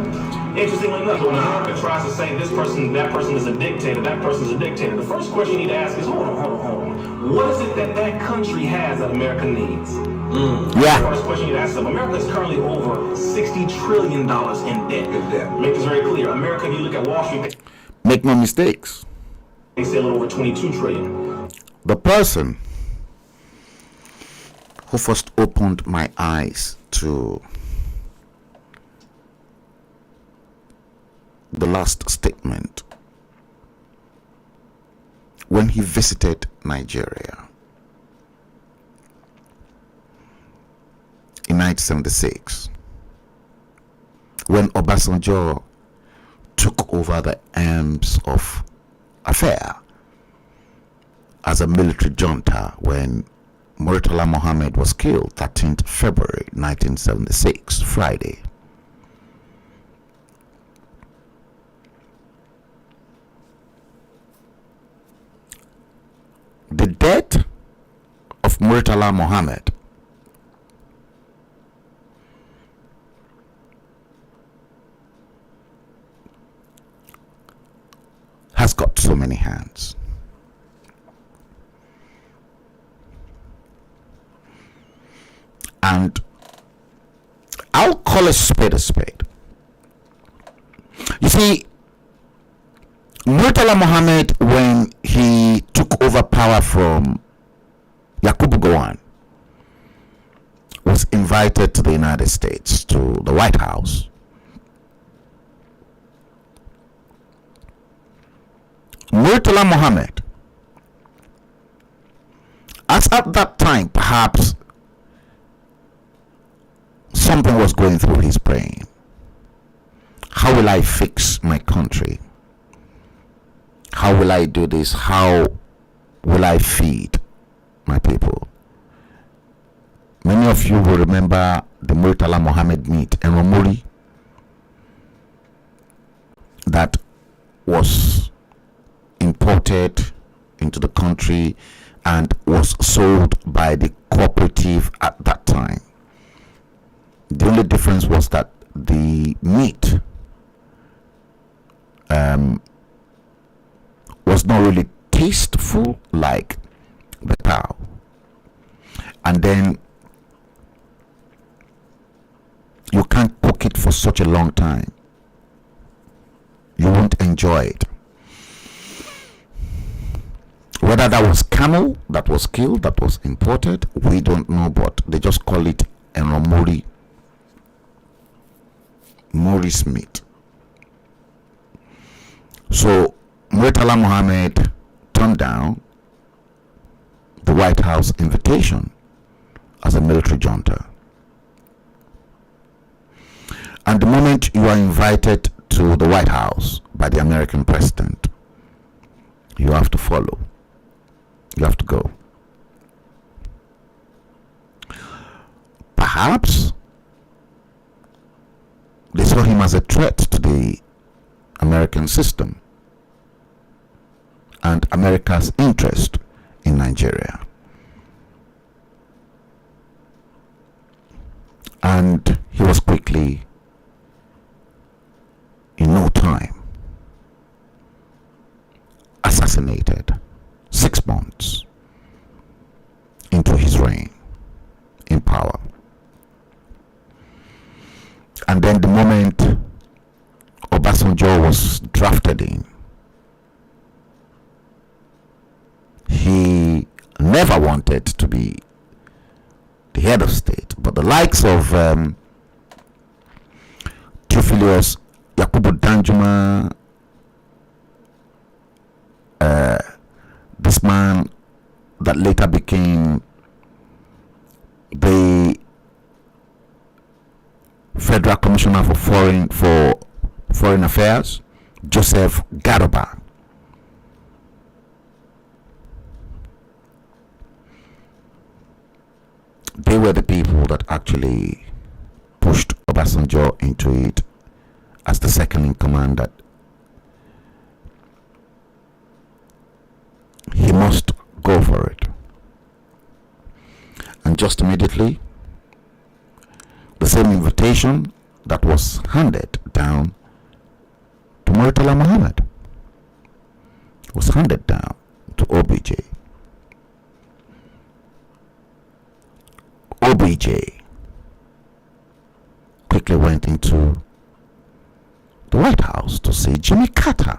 Interestingly enough, when America tries to say this person, that person is a dictator, that person is a dictator, the first question you need to ask is, hold on. What is it that country has that America needs? The first question you ask them. America is currently over $60 trillion in debt. Make this very clear. America, if you look at Wall Street, make no mistakes, they say a little over 22 trillion. The person who first opened my eyes to the last statement when he visited Nigeria in 1976, when Obasanjo took over the arms of affair as a military junta, when Murtala Mohammed was killed 13th February 1976, Friday. The death of Murtala Mohammed has got so many hands. And I'll call a spade a spade. You see, Murtala Mohammed, when he took over power from Yakubu Gowon, was invited to the United States, to the White House. Murtala Mohammed, as at that time, perhaps something was going through his brain. How will I fix my country? How will I do this? How will I feed my people? Many of you will remember the Murtala Mohammed meat and Romuri that was imported into the country and was sold by the cooperative at that time. The only difference was that the meat was not really tasteful like the cow, and then you can't cook it for such a long time. You won't enjoy it. Whether that was camel that was killed, that was imported, we don't know, but they just call it enromori, Maurice meat. So Murtala Mohammed turned down the White House invitation as a military junta. And the moment you are invited to the White House by the American president, you have to follow. You have to go. Perhaps they saw him as a threat to the American system and America's interest in Nigeria. And he was quickly, in no time, assassinated 6 months into his reign in power. And then the moment Obasanjo was drafted in, he never wanted to be the head of state, but the likes of Theophilus Yakubu Danjuma, this man that later became the Federal Commissioner for Foreign Affairs, Joseph Garoba. They were the people that actually pushed Obasanjo into it as the second in command, that he must go for it. And just immediately, the same invitation that was handed down to Murtala Mohammed was handed down to OBJ. OBJ quickly went into the White House to see Jimmy Carter,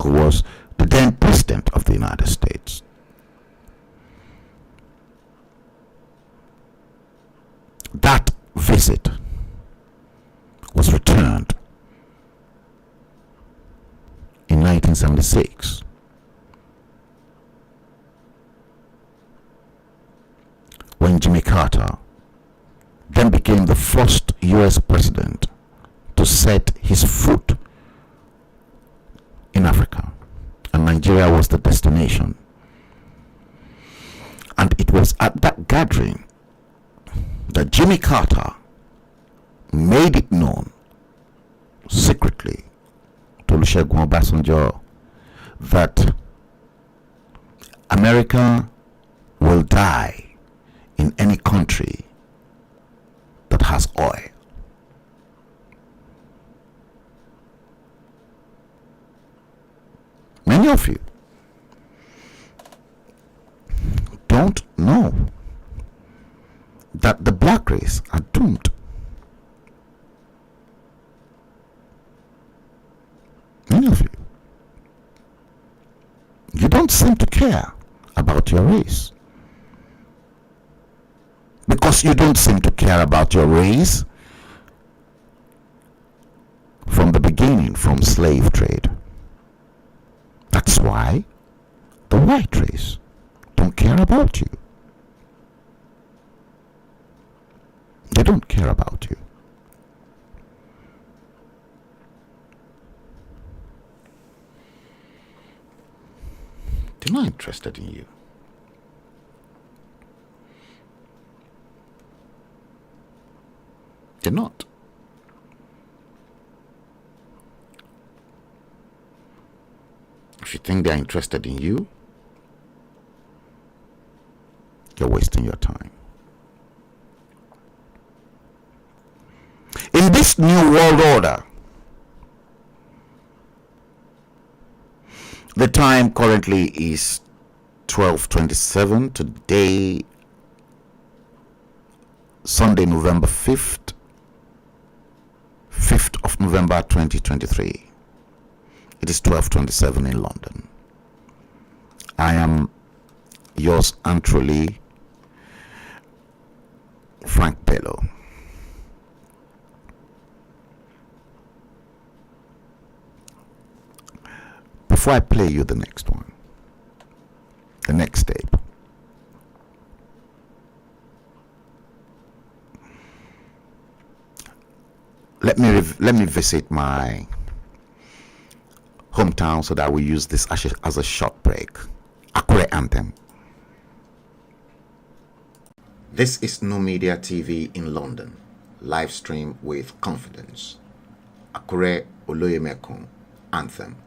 who was the then president of the United States. That visit was returned in 1976. When Jimmy Carter then became the first US president to set his foot in Africa, and Nigeria was the destination. And it was at that gathering that Jimmy Carter made it known secretly to Olusegun Obasanjo that America will die in any country that has oil. of you don't know that the black race are doomed. Many of you. You don't seem to care about your race. Because you don't seem to care about your race from the beginning, from slave trade. That's why the white race don't care about you. They don't care about you. They're not interested in you. They're not. If you think they're interested in you, you're wasting your time. In this new world order, the time currently is 12:27. Today, Sunday, November 5th of November 2023. It is 12:27 in London. I am yours and truly, Frank Bello. Before I play you the next one, the next tape, let me visit my hometown so that we use this as a short break. Akure Anthem. This is NuMedia TV in London, live stream with confidence. Akure Oloyemekun Anthem.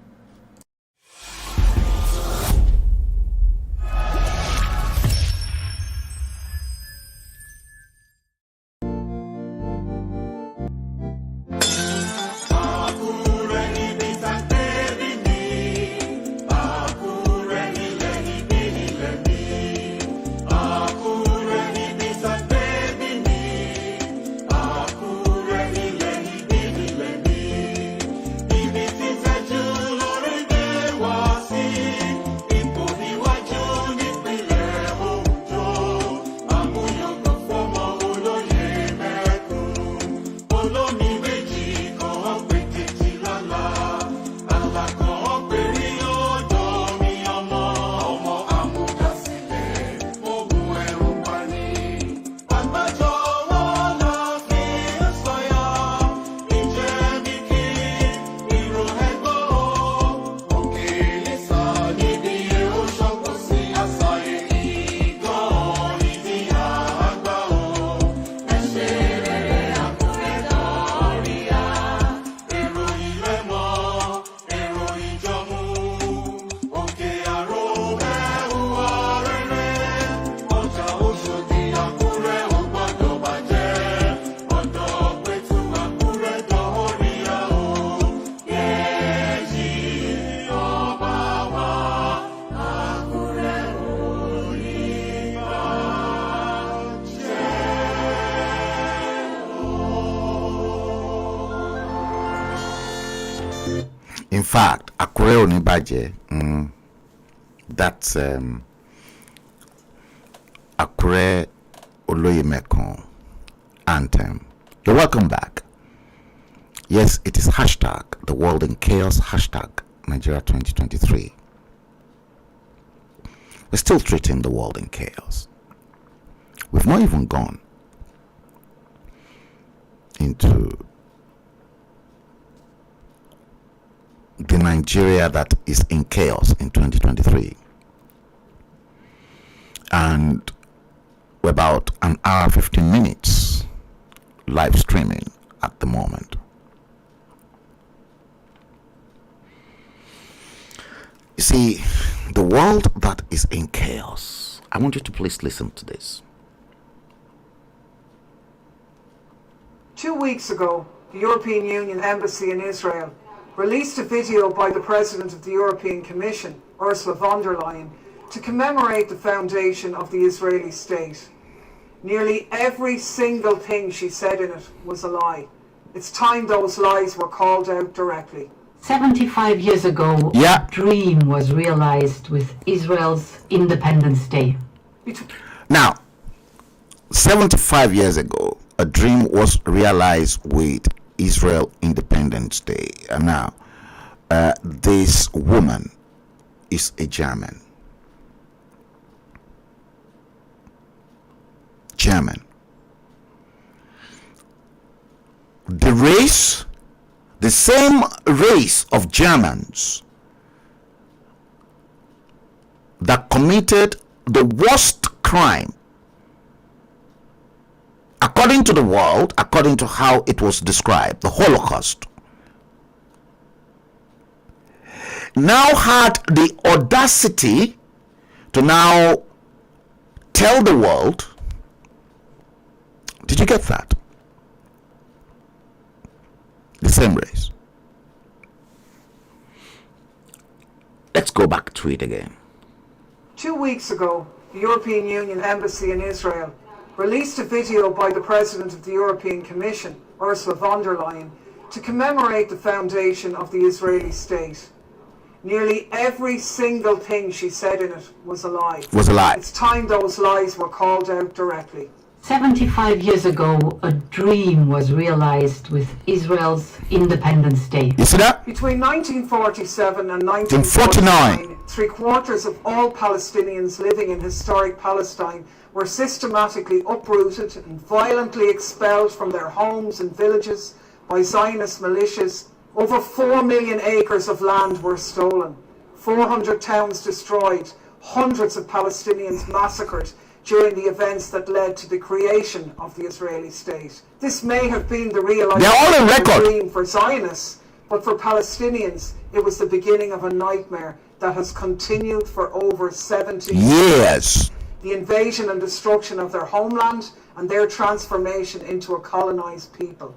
In fact, Akure Onibaje, that's Akure Oloyemekun Anthem. You're welcome back. Yes, it is hashtag the world in chaos, hashtag Nigeria 2023. We're still treating the world in chaos. We've not even gone into the Nigeria that is in chaos in 2023. And we're about an hour 15 minutes live streaming at the moment. You see, the world that is in chaos, I want you to please listen to this. 2 weeks ago, the European Union Embassy in Israel released a video by the President of the European Commission, Ursula von der Leyen, to commemorate the foundation of the Israeli state. Nearly every single thing she said in it was a lie. It's time those lies were called out directly. 75 years ago, a dream was realized with Israel's Independence Day. Now, 75 years ago, a dream was realized with Israel Independence Day. And now, this woman is a German. The same race of Germans that committed the worst crime according to the world, according to how it was described, the Holocaust, now had the audacity to now tell the world. Did you get that? The same race. Let's go back to it again. 2 weeks ago, the European Union Embassy in Israel released a video by the President of the European Commission, Ursula von der Leyen, to commemorate the foundation of the Israeli state. Nearly every single thing she said in it was a lie. It's time those lies were called out directly. 75 years ago, a dream was realized with Israel's Independence Day. You see that? Between 1947 and 1949, 3/4 of all Palestinians living in historic Palestine were systematically uprooted and violently expelled from their homes and villages by Zionist militias. Over 4 million acres of land were stolen, 400 towns destroyed, hundreds of Palestinians massacred during the events that led to the creation of the Israeli state. This may have been the realization of a dream for Zionists, but for Palestinians, it was the beginning of a nightmare that has continued for over 70 years. The invasion and destruction of their homeland and their transformation into a colonized people.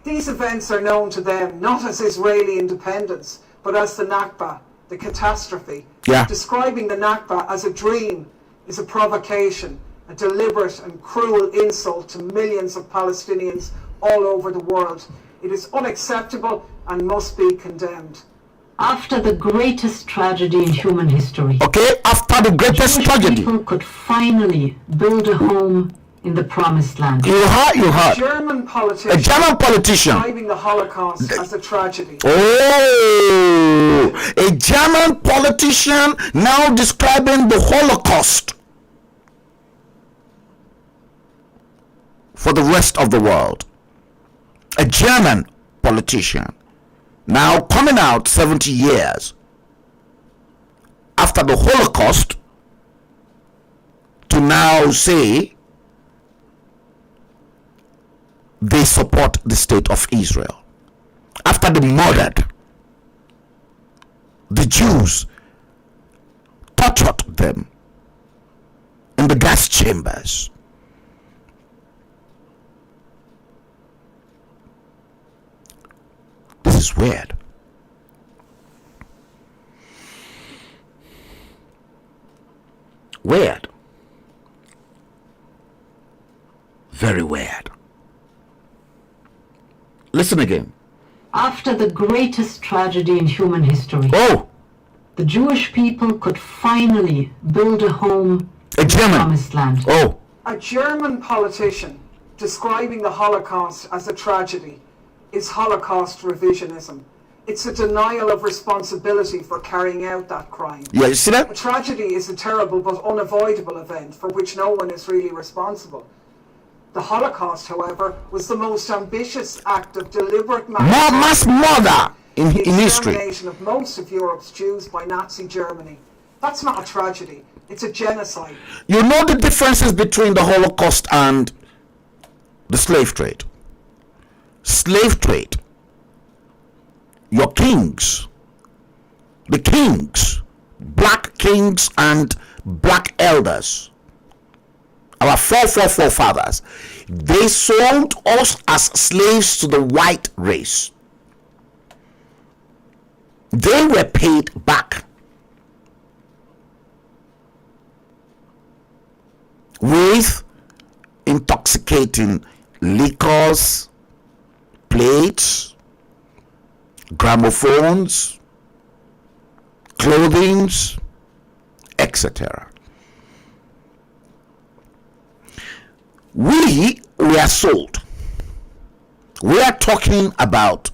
These events are known to them not as Israeli independence, but as the Nakba, the catastrophe. Describing the Nakba as a dream is a provocation, a deliberate and cruel insult to millions of Palestinians all over the world. It is unacceptable and must be condemned. After the greatest tragedy in human history, after the greatest tragedy, people could finally build a home in the promised land. You heard. A German politician describing the Holocaust as a tragedy. Oh, a German politician now describing the Holocaust for the rest of the world. A German politician now coming out 70 years after the Holocaust to now say they support the state of Israel. After they murdered the Jews, tortured them in the gas chambers. This is weird. Weird. Very weird. Listen again. After the greatest tragedy in human history, the Jewish people could finally build a home in the promised land. A German politician describing the Holocaust as a tragedy is Holocaust revisionism. It's a denial of responsibility for carrying out that crime. Yeah, you see that? A tragedy is a terrible but unavoidable event for which no one is really responsible. The Holocaust, however, was the most ambitious act of deliberate mass murder in history. The extermination of most of Europe's Jews by Nazi Germany. That's not a tragedy. It's a genocide. You know the differences between the Holocaust and the slave trade. Slave trade. Your kings, the kings, black kings and black elders, our forefathers, they sold us as slaves to the white race. they were paid back with intoxicating liquors, plates, gramophones, clothing, etc. We were sold. We are talking about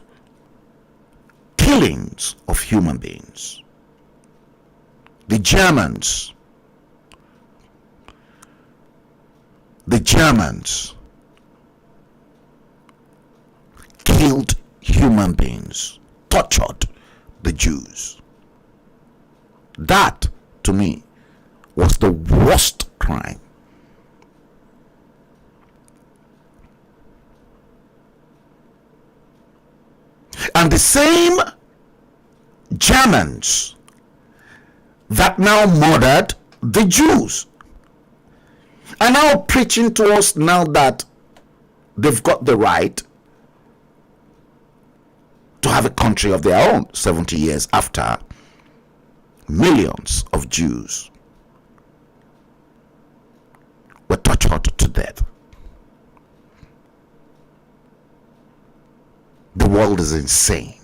killings of human beings. The Germans killed human beings, tortured the Jews. That, to me, was the worst crime. And the same Germans that now murdered the Jews are now preaching to us now that they've got the right to have a country of their own 70 years after millions of Jews were tortured to death. The world is insane.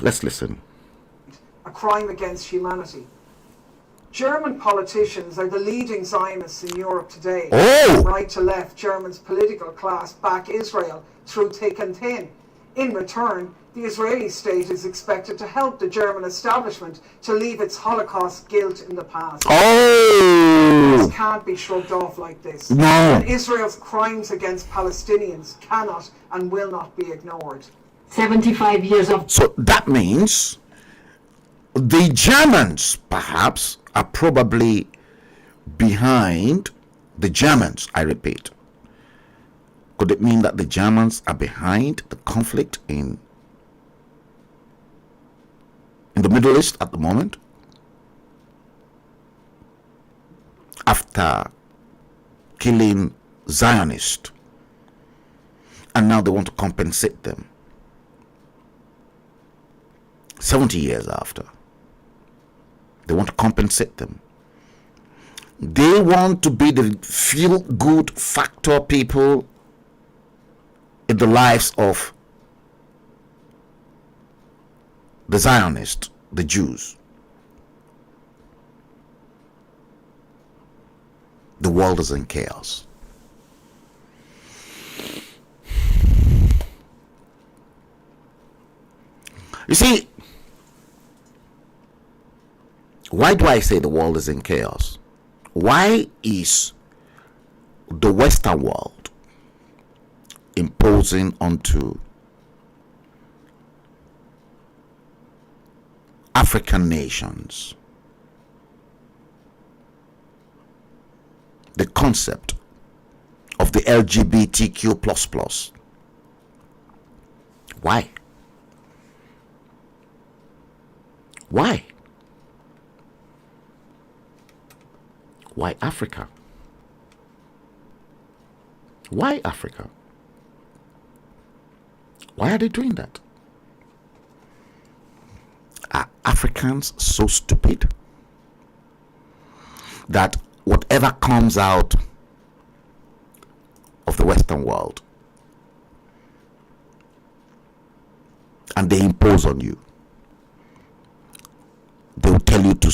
Let's listen. A crime against humanity. German politicians are the leading Zionists in Europe today. Oh! Right to left, Germans' political class back Israel through thick and thin. In return, the Israeli state is expected to help the German establishment to leave its Holocaust guilt in the past. Oh! This can't be shrugged off like this. No. And Israel's crimes against Palestinians cannot and will not be ignored. 75 years of... So that means the Germans, perhaps, are probably behind the Germans, I repeat. Could it mean that the Germans are behind the conflict in the Middle East at the moment? After killing Zionists, and now they want to compensate them 70 years after. They want to compensate them. They want to be the feel-good factor people in the lives of the Zionists, the Jews. The world is in chaos. You see, why do I say the world is in chaos? Why is the Western world imposing onto African nations the concept of the LGBTQ++? Why? Why? Why Africa? Why Africa? Why are they doing that? Are Africans so stupid that whatever comes out of the Western world and they impose on you, they will tell you to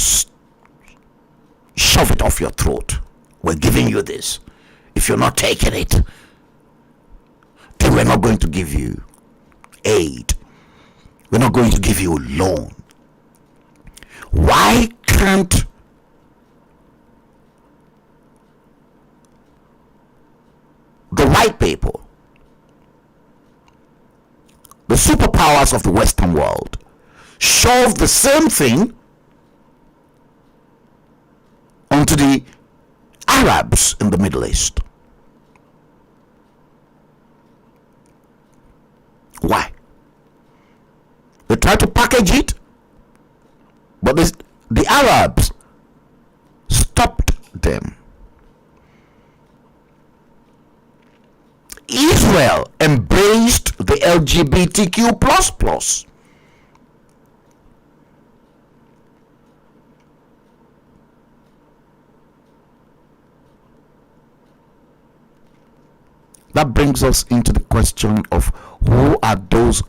shove it off your throat? We're giving you this. If you're not taking it, then we're not going to give you aid. We're not going to give you a loan. Why can't the white people, the superpowers of the Western world, shove the same thing onto the Arabs in the Middle East? Why? They try to package it, but the Arabs stopped them. Israel embraced the LGBTQ++. That brings us into the question of who are those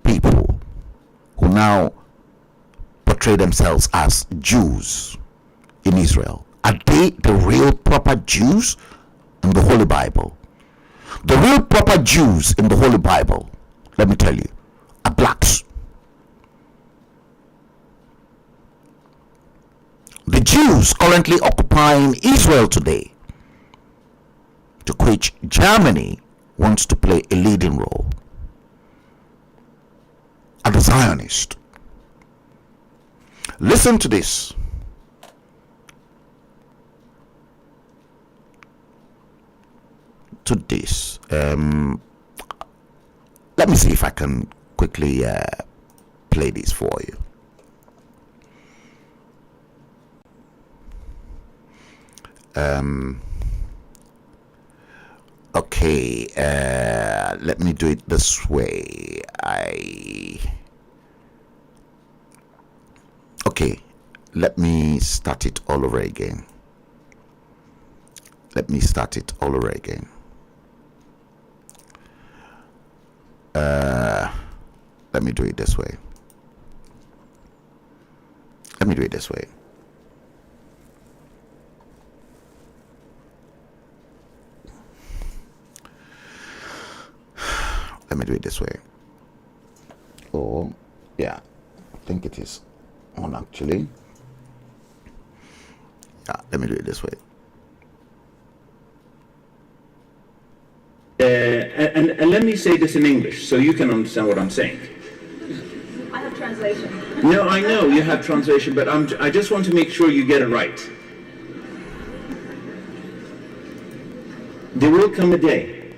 people who now portray themselves as Jews in Israel. Are they the real proper Jews in the Holy Bible? The real proper Jews in the Holy Bible, let me tell you, are blacks. The Jews currently occupying Israel today, to which Germany wants to play a leading role, are the Zionists. Listen to this. Let me see if I can quickly play this for you. Okay, let me do it this way. Okay, let me start it all over again. Let me do it this way. Oh, yeah, I think it is on actually. Yeah, let me do it this way. And let me say this in English so you can understand what I'm saying. I have translation. No, I know you have translation, but I just want to make sure you get it right. There will come a day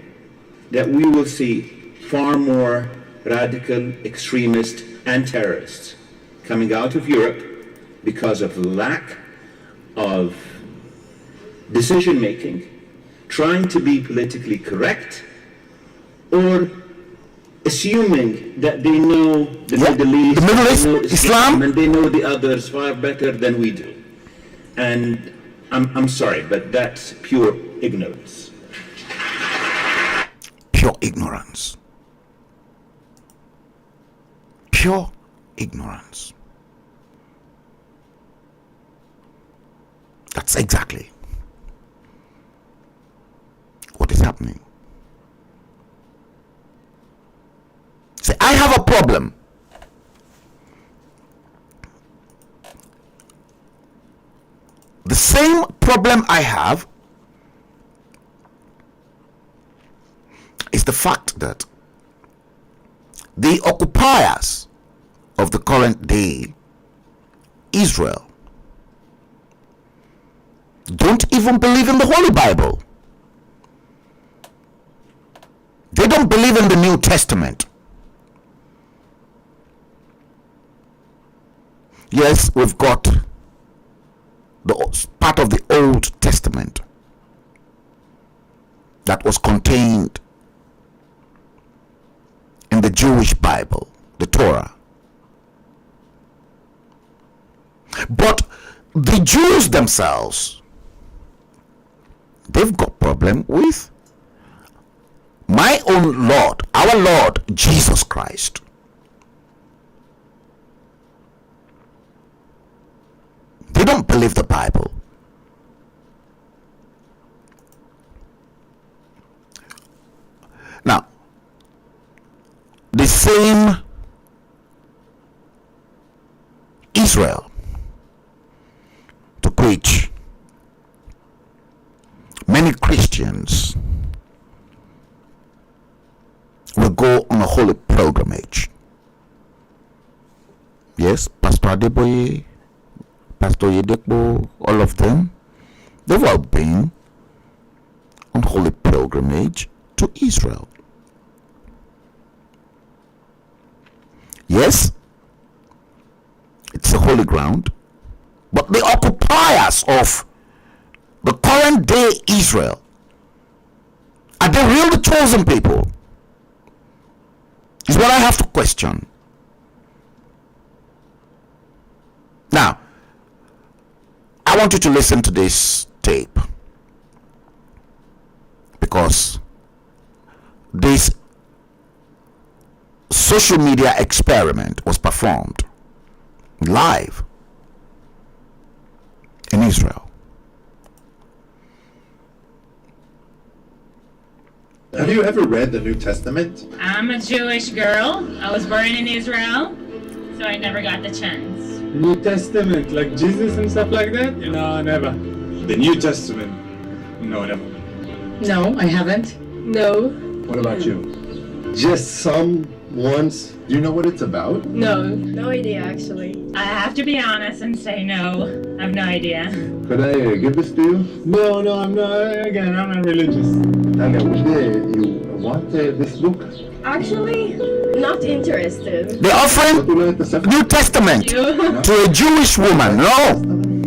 that we will see far more radical extremists and terrorists coming out of Europe because of lack of decision making, trying to be politically correct, or assuming that they know the Middle East, they know Islam, and they know the others far better than we do. And I'm sorry, but that's pure ignorance. Pure ignorance. Pure ignorance. That's exactly what is happening. Say, I have a problem. The same problem I have is the fact that the occupiers of the current day, Israel, don't even believe in the Holy Bible. They don't believe in the New Testament. Yes, we've got the part of the Old Testament that was contained in the Jewish Bible, the Torah. But the Jews themselves, they've got problem with my own Lord, our Lord Jesus Christ. They don't believe the Bible. Now, the same Israel to which many Christians will go on a holy pilgrimage. Yes, Pastor Adeboye, Pastor Yedekbo, all of them, they've all been on holy pilgrimage to Israel. Yes, it's a holy ground, but the occupiers of the current day Israel, are they really chosen people? Is what I have to question. Now, I want you to listen to this tape, because this social media experiment was performed live in Israel. Have you ever read the New Testament? I'm a Jewish girl. I was born in Israel, so I never got the chance. New Testament, like Jesus and stuff like that? No, never. The New Testament? No, never. No, I haven't. No. What about you? Just some once. Do you know what it's about? No. No idea, actually. I have to be honest and say no. I have no idea. Could I give this to you? No, I'm not. Again, I'm not religious. Tanya, would you want this book? Actually, not interested. They're offering New Testament to a Jewish woman. No.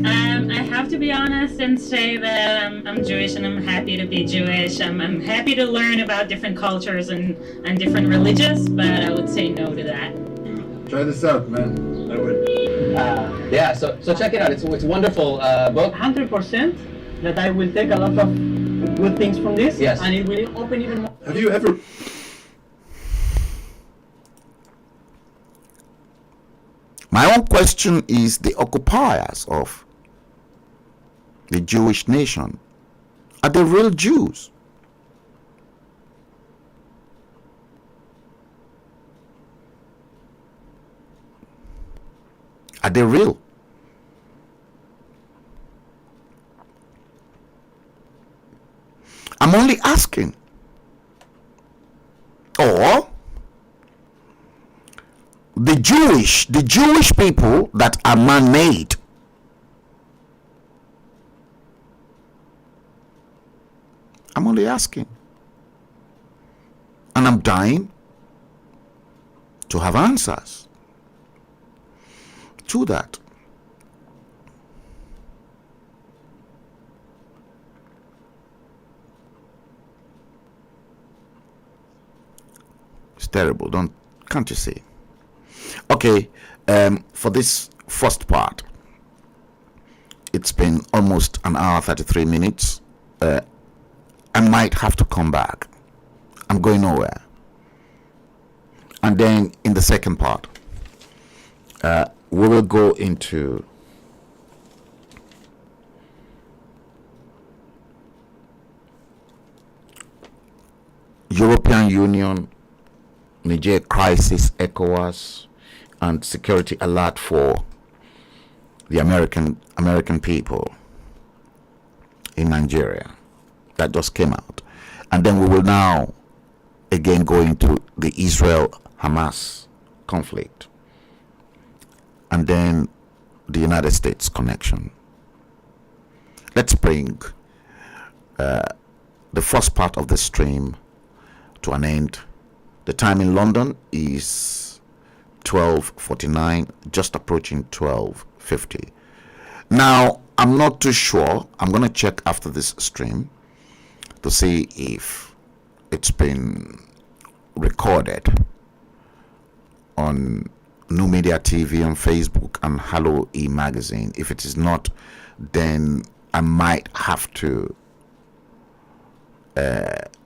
I have to be honest and say that I'm Jewish and I'm happy to be Jewish. I'm happy to learn about different cultures and different religions, but I would say no to that. Try this out, man. I would. Yeah, so check it out. It's a wonderful book. 100% that I will take a lot of good things from this. Yes. And it will open even more. Have you ever... My own question is, the occupiers of the Jewish nation, are they real Jews? Are they real? I'm only asking. Or the Jewish people that are man-made, I'm only asking. And I'm dying to have answers to that. It's terrible, can't you see? Okay, for this first part, it's been almost an hour 33 minutes. I might have to come back. I'm going nowhere. And then in the second part, we will go into European Union, Niger crisis, ECOWAS, and security alert for the American people in Nigeria. That just came out. And then we will now again go into the Israel-Hamas conflict, and then the United States connection. Let's bring the first part of the stream to an end. The time in London is 12:49, just approaching 12:50. Now, I'm not too sure. I'm going to check after this stream to see if it's been recorded on NuMedia TV on Facebook and HALLO e-magazine. If it is not, then I might have to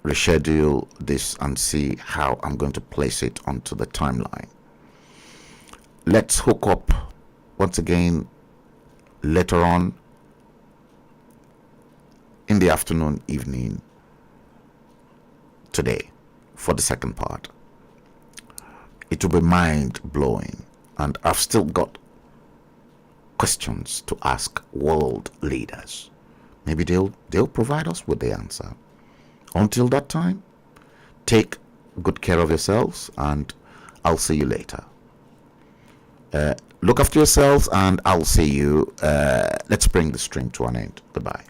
reschedule this and see how I'm going to place it onto the timeline. Let's hook up once again later on in the afternoon, evening today for the second part. It will be mind-blowing, and I've still got questions to ask world leaders. Maybe they'll provide us with the answer. Until that time, take good care of yourselves, and I'll see you later. Look after yourselves, and I'll see you. Let's bring the stream to an end. Goodbye.